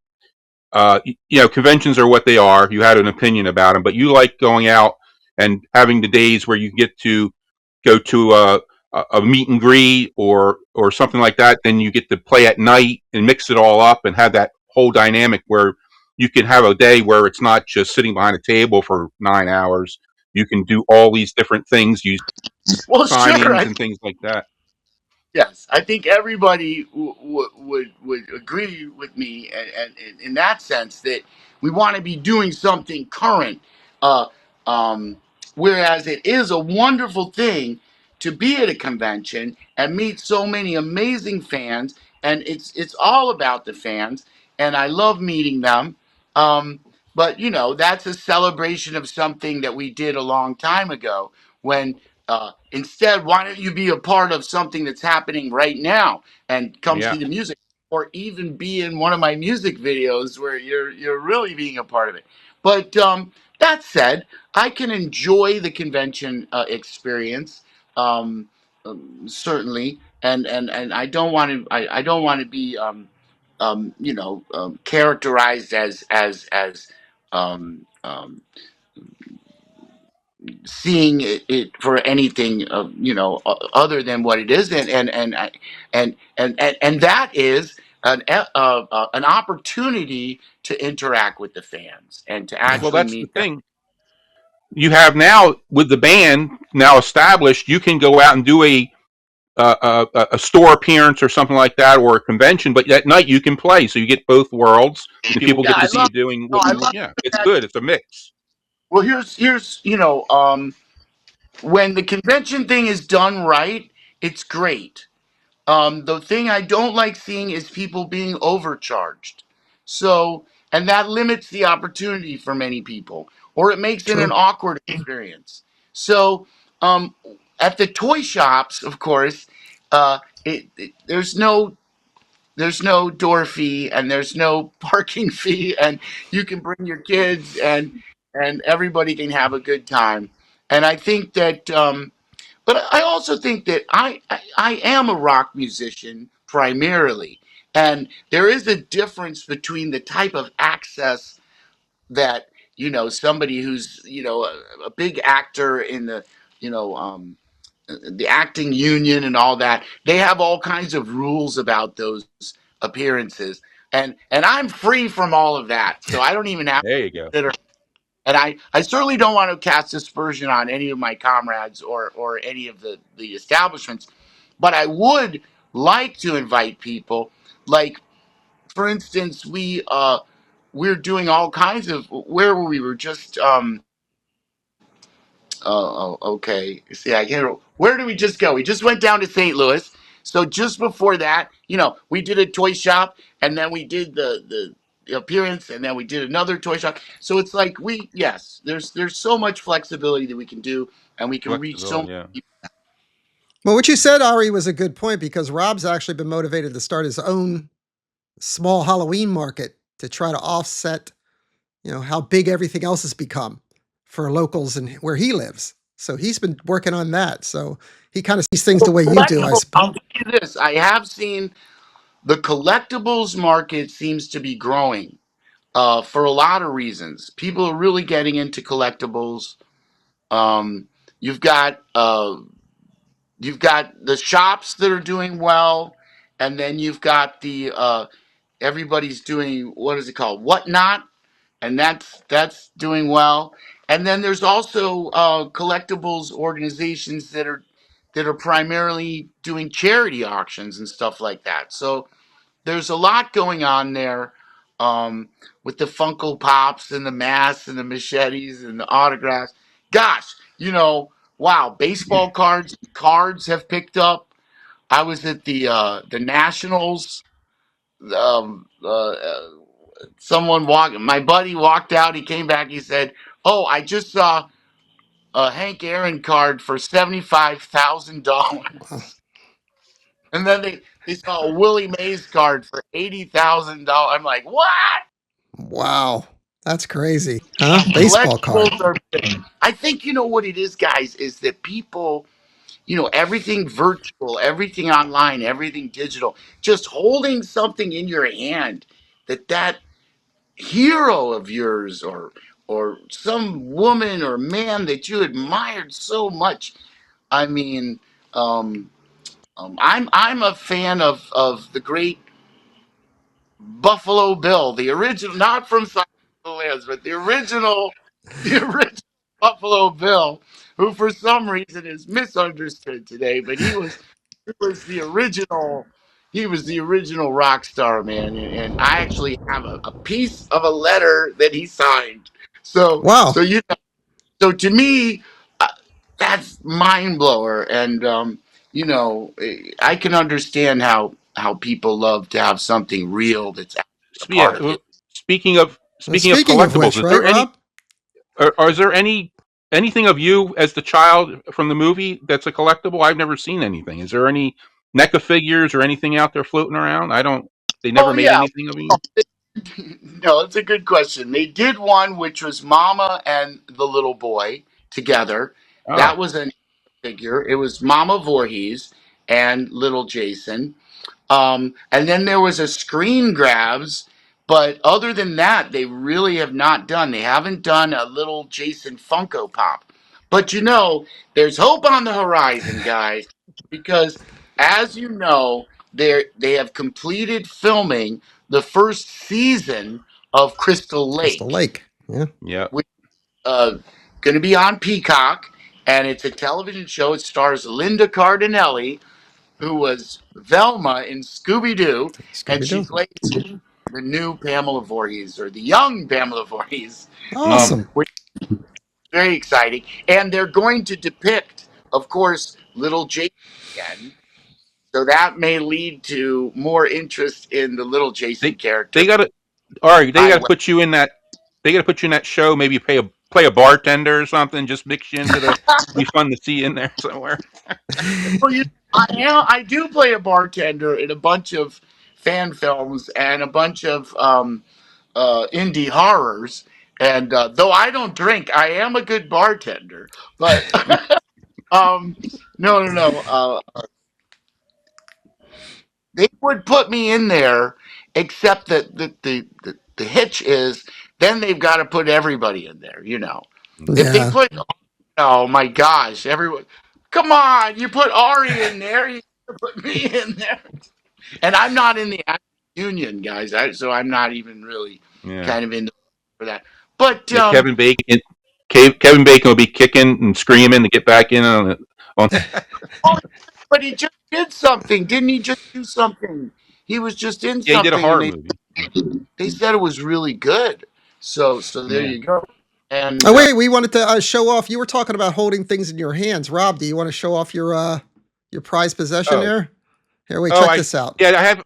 C: conventions are what they are. You had an opinion about them, but you like going out and having the days where you get to go to a meet and greet or something like that. Then you get to play at night and mix it all up and have that whole dynamic where you can have a day where it's not just sitting behind a table for 9 hours. You can do all these different things, use
B: Well, sure.
C: signings and things like that.
B: Yes, I think everybody would agree with me, and in that sense that we want to be doing something current. Uh, um, Whereas it is a wonderful thing to be at a convention and meet so many amazing fans, and it's all about the fans, and I love meeting them. Um, but that's a celebration of something that we did a long time ago when instead, why don't you be a part of something that's happening right now and come
C: Yeah.
B: see the music, or even be in one of my music videos where you're really being a part of it. But that said, I can enjoy the convention experience, um, certainly, and I don't want to I don't want to be characterized as um, um, seeing it for anything other than what it is, and that is an opportunity to interact with the fans and to
A: Yeah.
C: Well,
B: actually
C: that's the
B: meet them.
C: thing. You have now with the band now established. You can go out and do a store appearance or something like that, or a convention. But at night you can play, so you get both worlds, and people
B: Yeah,
C: get to see you doing
B: no,
C: what
B: I
C: you.
B: love
C: Yeah, it's
B: that.
C: good. It's a mix.
B: Well, here's when the convention thing is done right, it's great. The thing I don't like seeing is people being overcharged. So, and that limits the opportunity for many people, or it makes it an
A: True.
B: awkward experience. So, um, at the toy shops, of course, there's no door fee and there's no parking fee, and you can bring your kids and everybody can have a good time. And I think that but I also think that I am a rock musician primarily. And there is a difference between the type of access that, somebody who's, a big actor in the acting union and all that. They have all kinds of rules about those appearances. And I'm free from all of that. So I don't even have
C: There
B: to
C: you go.
B: consider, and I certainly don't want to cast aspersion on any of my comrades or any of the establishments, but I would like to invite people. Like, for instance, we're doing all kinds of, where were we were just okay. See, I can't. Where did we just go? We just went down to St. Louis. So just before that, we did a toy shop, and then we did the appearance, and then we did another toy shop. So it's like yes, there's so much flexibility that we can do, and we can reach so
C: Flexibility.
B: many
C: Yeah.
B: people.
A: Well, what you said, Ari, was a good point because Rob's actually been motivated to start his own small Halloween market to try to offset, how big everything else has become for locals and where he lives. So he's been working on that. So he kind of sees things the way you do, I suppose.
B: I'll tell you this: I have seen the collectibles market seems to be growing for a lot of reasons. People are really getting into collectibles. Um, you've got uh, you've got the shops that are doing well, and then you've got the everybody's doing, what is it called, whatnot, and that's doing well. And then there's also collectibles organizations that are primarily doing charity auctions and stuff like that. So there's a lot going on there, with the Funko Pops and the masks and the machetes and the autographs. Gosh, wow, baseball cards have picked up. I was at the Nationals. Um, uh, uh, my buddy walked out. He came back. He said, "Oh, I just saw a Hank Aaron card for
A: Wow.
B: $75,000." And then they saw a Willie Mays card for $80,000. I'm like, what?
A: Wow. That's crazy. Huh? Baseball card.
B: Collectibles are big. I think you know what it is, guys, is that people, everything virtual, everything online, everything digital, just holding something in your hand that hero of yours, or some woman or man that you admired so much. I mean, um, I'm a fan of the great Buffalo Bill, the original, not from Silence of the Lambs, but the original Buffalo Bill, who for some reason is misunderstood today. But he was the original. He was the original rock star, man, and I actually have a piece of a letter that he signed. So,
A: Wow.
B: so so to me, uh, that's mind blower, and I can understand how people love to have something real that's actually a
C: Yeah.
B: part of it.
C: Speaking of
A: And
C: speaking of
A: speaking of
C: collectibles,
A: which,
C: is
A: right,
C: there any
A: Rob?
C: or is there anything of you as the child from the movie that's a collectible? I've never seen anything. Is there any NECA figures or anything out there floating around? I don't. They never
B: Oh
C: made
B: yeah,
C: anything of you.
B: no, it's a good question. They did one which was Mama and the little boy together.
C: Oh,
B: That was a figure. It was Mama Voorhees and little Jason. And then there was a screen grabs, but other than that, they really have not done. They haven't done a little Jason Funko Pop. But there's hope on the horizon, guys, because as you know, they have completed filming the first season of Crystal
A: Crystal
B: Lake,
A: Lake. Yeah.
C: yeah.
B: which uh, going to be on Peacock, and it's a television show. It stars Linda Cardinelli, who was Velma in Scooby Doo, and
A: Scooby
B: she
A: Doo.
B: plays the new Pamela Voorhees, or the young Pamela Voorhees,
C: Mm.
A: Awesome.
B: which is very exciting. And they're going to depict, of course, little Jason again. So that may lead to more interest in the little Jason
C: They
B: character.
C: they got to. All right, they
B: I
C: got to
B: will.
C: put you in that. They got to put you in that show. Maybe play a bartender or something. Just mix you into the. Be fun to see in there somewhere.
B: Well, I do play a bartender in a bunch of fan films and a bunch of indie horrors. And though I don't drink, I am a good bartender. But um, no, no, no. They would put me in there, except that the hitch is then they've got to put everybody in there. If they
A: Yeah.
B: put, oh my gosh, everyone, come on, you put Ari in there, you put me in there. And I'm not in the acting union, guys. So I'm not even really
C: Yeah.
B: kind of in for that. But
C: Yeah. Kevin Bacon will be kicking and screaming to get back in on it. On
B: oh, but he just did something, didn't he? Just do something. He was just in
C: Yeah, he did a
B: something, and
C: horror
B: they
C: movie.
B: they said it was really good. So there
C: Yeah.
B: you go. And
A: Oh wait, we wanted to show off. You were talking about holding things in your hands, Rob. Do you want to show off your prized possession
C: Oh.
A: there? Here, wait,
C: Oh,
A: check
C: I.
A: this out.
C: Yeah, I have.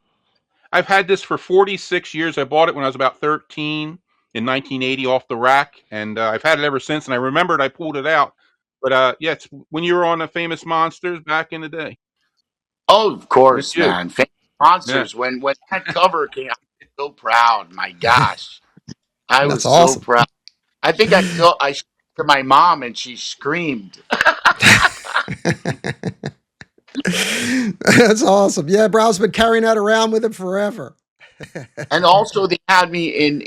C: I've had this for 46 years. I bought it when I was about 13 in 1980 off the rack, and I've had it ever since. And I remembered I pulled it out. But yeah, it's when you were on the Famous Monsters back in the day.
B: Oh, of
C: With
B: course,
C: you.
B: man. Famous
C: Yeah.
B: Monsters. When that cover came, I was so proud. My gosh, I
A: That's
B: was so
A: awesome.
B: proud. I think I showed it to my mom and she screamed.
A: That's awesome. Yeah, Brow's been carrying that around with him forever.
B: And also, they had me in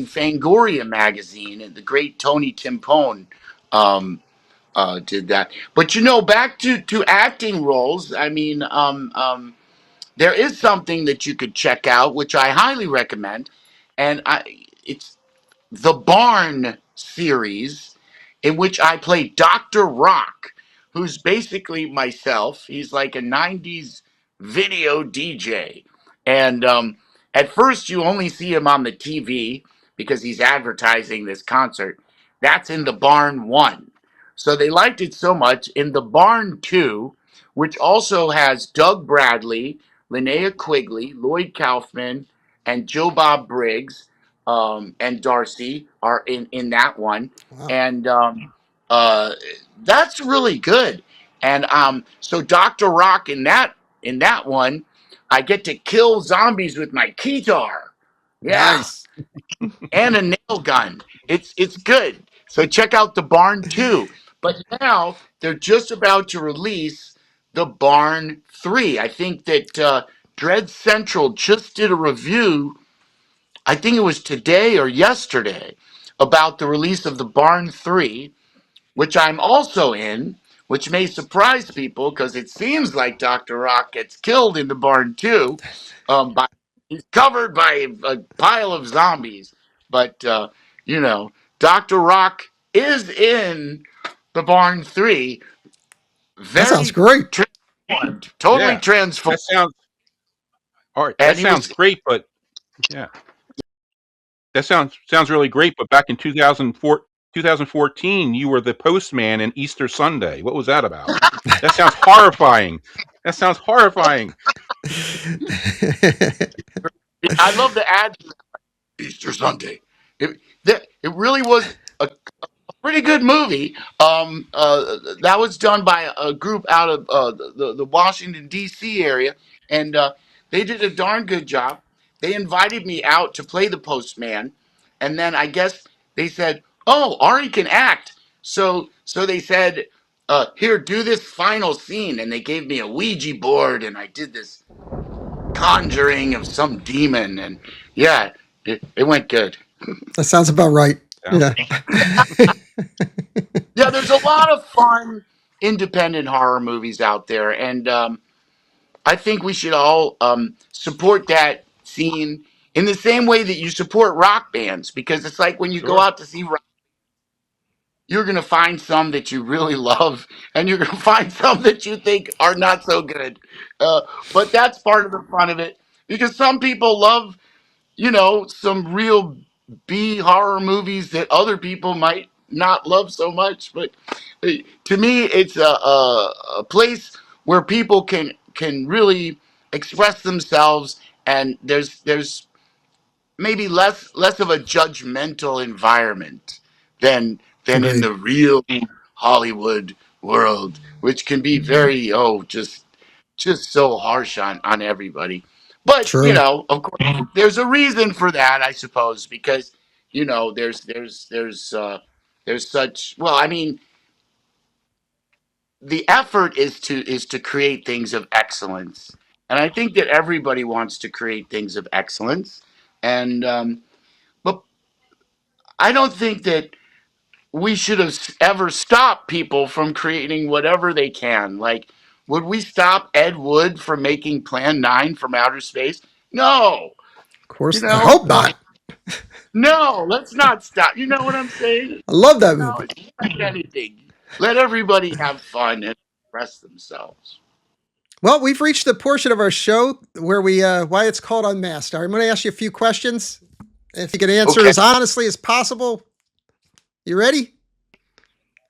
B: Fangoria magazine, and the great Tony Timpone um, did that. But back to acting roles. I mean, there is something that you could check out, which I highly recommend, and it's the Barn series, in which I play Dr. Rock, who's basically myself. He's like a 90s video DJ. And at first, you only see him on the TV because he's advertising this concert. That's in the Barn 1. So they liked it so much. In the Barn 2, which also has Doug Bradley, Linnea Quigley, Lloyd Kaufman, and Joe Bob Briggs, and Darcy are in that one,
A: Wow.
B: and uh, that's really good. And so Doctor Rock in that one, I get to kill zombies with my keytar, yeah,
A: Nice.
B: and a nail gun. It's good. So check out the Barn 2. But now they're just about to release the Barn 3. I think that Dread Central just did a review, I think it was today or yesterday, about the release of the Barn 3, which I'm also in, which may surprise people because it seems like Dr. Rock gets killed in the Barn 2. By, he's covered by a pile of zombies. But, Dr. Rock is in the Barn 3,
A: That sounds
B: very
A: great.
B: transformed, totally
C: Yeah.
B: transformed.
C: That sounds all right. That
B: And he
C: sounds
B: was
C: great, but yeah. That sounds really great, but back in 2014, you were the postman in Easter Sunday. What was that about? That sounds horrifying. That sounds horrifying.
B: I love the ad Easter Sunday. It really was a pretty good movie. That was done by a group out of the Washington D.C. area, and they did a darn good job. They invited me out to play the postman, and then I guess they said, "Oh, Ari can act." So they said, "Here, do this final scene," and they gave me a Ouija board, and I did this conjuring of some demon, and yeah, it went good.
A: That sounds about right.
C: Sounds
A: Yeah.
B: Yeah, there's a lot of fun independent horror movies out there, and I think we should all support that scene in the same way that you support rock bands, because it's like when you go
C: sure.
B: out to see rock, you're going to find some that you really love, and you're going to find some that you think are not so good. Uh, but that's part of the fun of it, because some people love, some real B horror movies that other people might not love so much. But to me, it's a place where people can really express themselves, and there's maybe less of a judgmental environment than in
A: Agreed.
B: the real Hollywood world, which can be very just so harsh on everybody. But
A: True.
B: of course, there's a reason for that, I suppose, because there's such, well, I mean, the effort is to create things of excellence, and I think that everybody wants to create things of excellence, and but I don't think that we should have ever stopped people from creating whatever they can. Like, would we stop Ed Wood from making Plan 9 from outer space? No.
A: Of
B: You
A: course. I
B: know,
A: hope not.
B: no, let's not stop. You know what I'm saying?
A: I love that
B: No,
A: movie.
B: it's like anything. Let everybody have fun and express themselves.
A: Well, we've reached the portion of our show where why it's called Unmasked. I'm going to ask you a few questions. If you can answer
B: Okay.
A: as honestly as possible. You ready?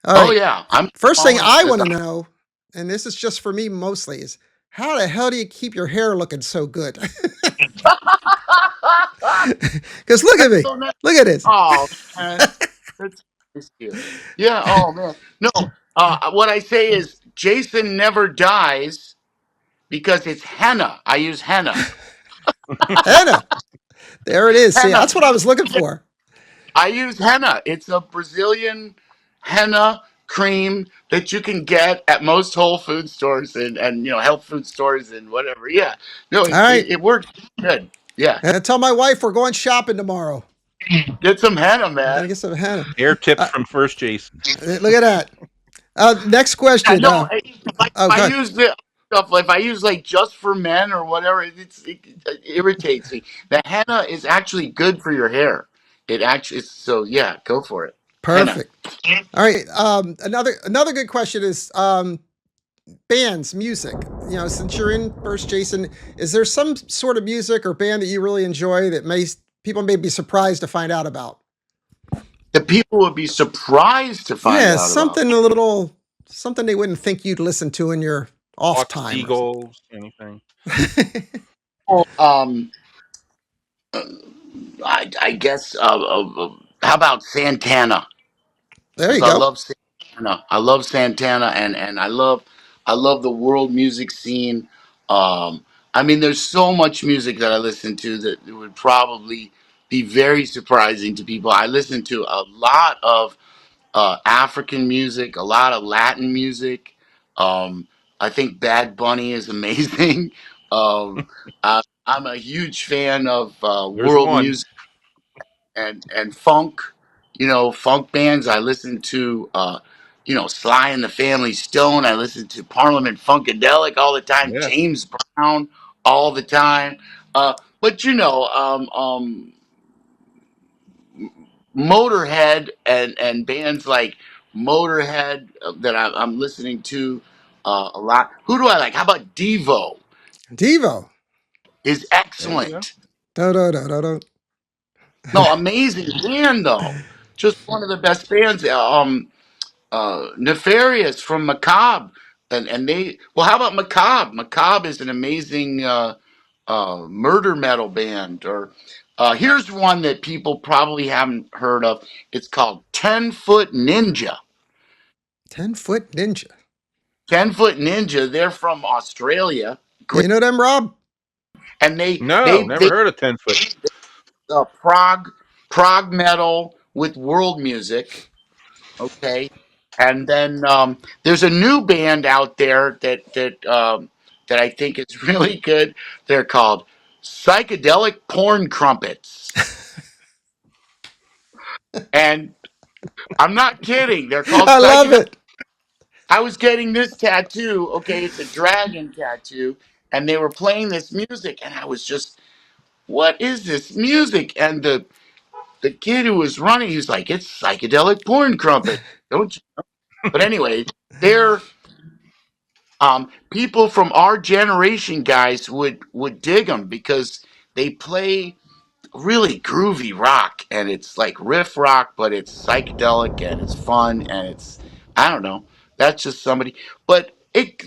A: All
B: Oh
A: right.
B: yeah, I'm
A: First thing
B: always
A: I
B: as
A: want to know, and this is just for me mostly, is how the hell do you keep your hair looking so good? Because look at me.
B: so nice.
A: Look at this.
B: Oh man, that's nice to hear. Yeah. Oh man. No. What I say is Jason never dies because it's henna. I use henna.
A: Henna. There it is. See,
B: Henna.
A: that's what I was looking for.
B: I use henna. It's a Brazilian henna cream that you can get at most Whole Food stores and health food stores and whatever. Yeah, no,
A: All right.
B: it works good. Yeah,
A: Tell my wife we're going shopping tomorrow.
B: get some henna,
A: I'm gonna
B: man.
A: get some henna.
C: Air tips
A: Uh,
C: from First Jason.
A: look at that. Next
B: Yeah,
A: question.
B: no, if
A: Oh,
B: I
A: God.
B: use the stuff, if I use like just for men or whatever, it irritates me. The henna is actually good for your hair. It actually is, so yeah, go for it. Henna.
A: Perfect. All right. Another good question is bands, music. Since you're in First Jason, is there some sort of music or band that you really enjoy that people may be surprised to find out about?
B: The people would be surprised to find
A: Yeah,
B: out about.
A: something they wouldn't think you'd listen to in your off
C: Hawks,
A: time or
C: seagulls, anything.
A: something.
B: Well, I guess. How about Santana?
A: There
B: Because
A: you
B: I
A: go.
B: love Santana. I love Santana, and I love the world music scene. I mean, there's so much music that I listen to that it would probably be very surprising to people. I listen to a lot of African music, a lot of Latin music. Um, I think Bad Bunny is amazing. um, I'm a huge fan of
C: There's
B: world
C: one.
B: music and funk. Funk bands. I listen to Sly and the Family Stone. I listen to Parliament Funkadelic all the time.
C: Yes.
B: James Brown all the time. But Motorhead and bands like Motorhead that I'm listening to a lot. Who do I like? How about Devo?
A: Devo.
B: Is
C: There you go.
B: excellent.
A: Da, da, da, da, da.
B: No, amazing band though. Just one of the best bands. Nefarious from Macabre, and they. Well, how about Macabre? Macabre is an amazing murder metal band. Or here's one that people probably haven't heard of. It's called 10 Foot Ninja.
A: 10-foot ninja.
B: 10 Foot Ninja. They're from Australia.
A: Yeah, you know them, Rob?
B: And they
C: No,
B: they
C: never
B: they
C: heard of 10 foot.
B: prog metal with world music. Okay, and then there's a new band out there that I think is really good. They're called Psychedelic Porn Crumpets, and I'm not kidding. They're called
A: I love
B: Psychedelic.
A: it.
B: I was getting this tattoo. Okay, it's a dragon tattoo, and they were playing this music, and I was just, what is this music? And the kid who was running, he was like, "It's Psychedelic Porn Crumpet, don't you?" But anyway, they're people from our generation, guys, would dig them because they play really groovy rock, and it's like riff rock, but it's psychedelic and it's fun and it's, I don't know. That's just somebody. But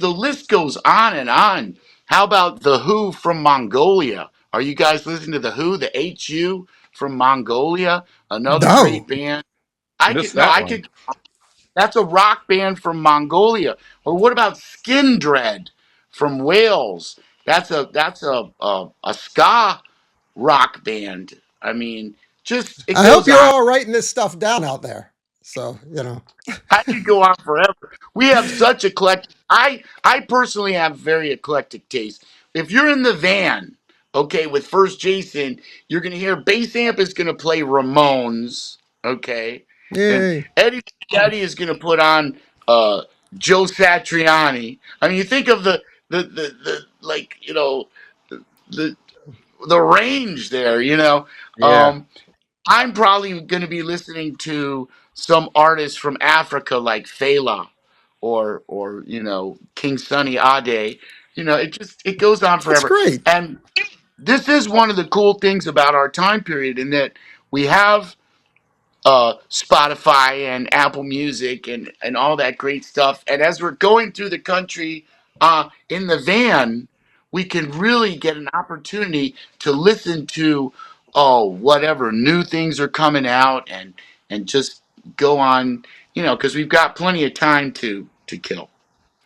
B: the list goes on and on. How about the Who from Mongolia? Are you guys listening to the Who, the HU from Mongolia? Another great
A: No.
B: band. I
C: Missed
B: could no,
C: that
B: I
C: one.
B: could. That's a rock band from Mongolia. Or what about Skin Dread from Wales? That's a ska rock band. I mean, just it
A: I hope
B: goes
A: you're
B: on.
A: all writing this stuff down out there. So.
B: I could go on forever. We have such eclectic. I personally have very eclectic taste. If you're in the van, okay, with First Jason, you're gonna hear bass amp is gonna play Ramones, okay, and
A: Yay.
B: Eddie is gonna put on Joe Satriani. I mean, you think of the like the the range there.
C: Yeah.
B: Um, I'm probably going to be listening to some artists from Africa like Fela or King Sunny Ade. It goes on
A: That's
B: forever.
A: great.
B: And this is one of the cool things about our time period in that we have Spotify and Apple Music and all that great stuff. And as we're going through the country in the van, we can really get an opportunity to listen to whatever new things are coming out and just go on, because we've got plenty of time to kill.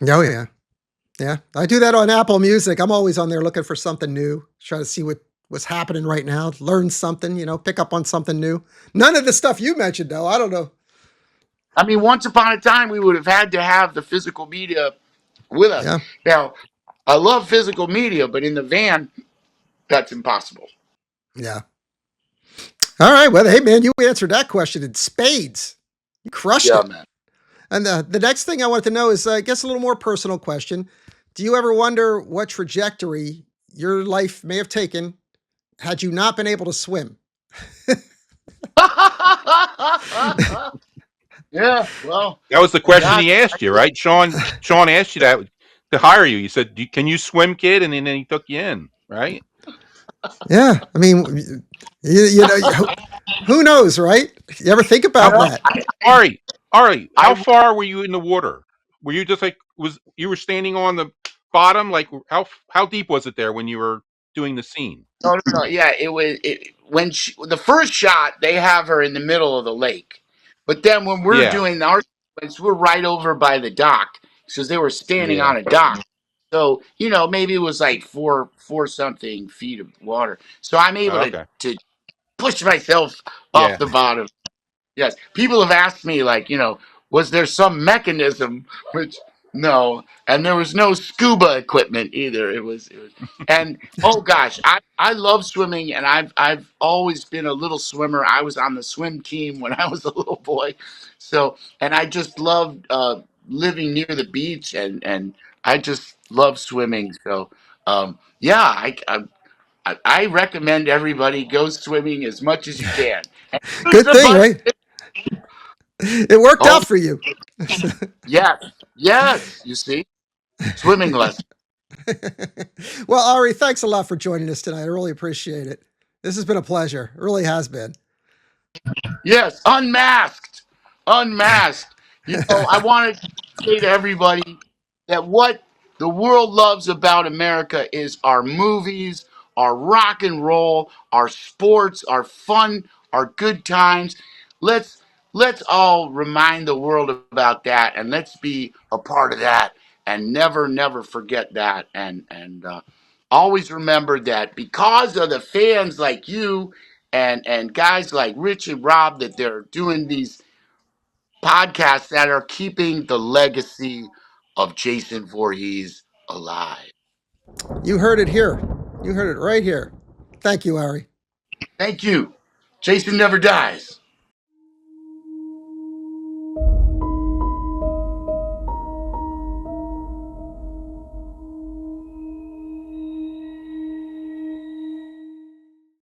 A: Oh yeah, yeah. I do that on Apple Music. I'm always on there looking for something new, try to see what's happening right now, learn something, pick up on something new. None of the stuff you mentioned, though. I don't know.
B: I mean, once upon a time, we would have had to have the physical media with us.
A: Yeah,
B: Now, I love physical media, but in the van, that's impossible.
A: yeah. All right. Well, hey man, you answered that question in spades. You crushed
B: Yeah,
A: it.
B: man.
A: And the next thing I wanted to know is, I guess, a little more personal question. Do you ever wonder what trajectory your life may have taken had you not been able to swim?
B: Yeah, well,
C: That was the question
B: God,
C: he asked you, right? Sean asked you that to hire you. He said, "Can you swim, kid?" And then he took you in, right?
A: Yeah, I mean, who knows, right? You ever think
C: How
A: about that?
C: Ari, Ari, how
B: I
C: far were you in the water? Were you just like was you were standing on the bottom? Like how deep was it there when you were doing the scene?
B: no, no, no. Yeah, when the first shot they have her in the middle of the lake, but then when we're
C: Yeah,
B: doing our sequence, we're right over by the dock because they were standing
C: yeah.
B: on a dock. So maybe it was like four something feet of water. So I'm able
C: Okay.
B: to push myself off
C: Yeah.
B: the bottom. Yes, people have asked me, like, was there some mechanism? Which no, and there was no scuba equipment either. It was, and oh gosh, I love swimming, and I've always been a little swimmer. I was on the swim team when I was a little boy, so and I just loved living near the beach, and I just love swimming. So yeah, I recommend everybody go swimming as much as you can. And use
A: Good
B: the
A: thing,
B: butt.
A: right? It worked
B: Oh,
A: out for you.
B: yes. Yes. You see? Swimming lesson.
A: Well, Ari, thanks a lot for joining us tonight. I really appreciate it. This has been a pleasure. It really has been.
B: Yes. Unmasked. Unmasked. I want to say to everybody that what the world loves about America is our movies, our rock and roll, our sports, our fun, our good times. Let's let's all remind the world about that, and let's be a part of that, and never forget that, and always remember that because of the fans like you and guys like Rich and Rob, that they're doing these podcasts that are keeping the legacy of Jason Voorhees alive.
A: You heard it here. You heard it right here. Thank you, Ari.
B: Thank you. Jason never dies.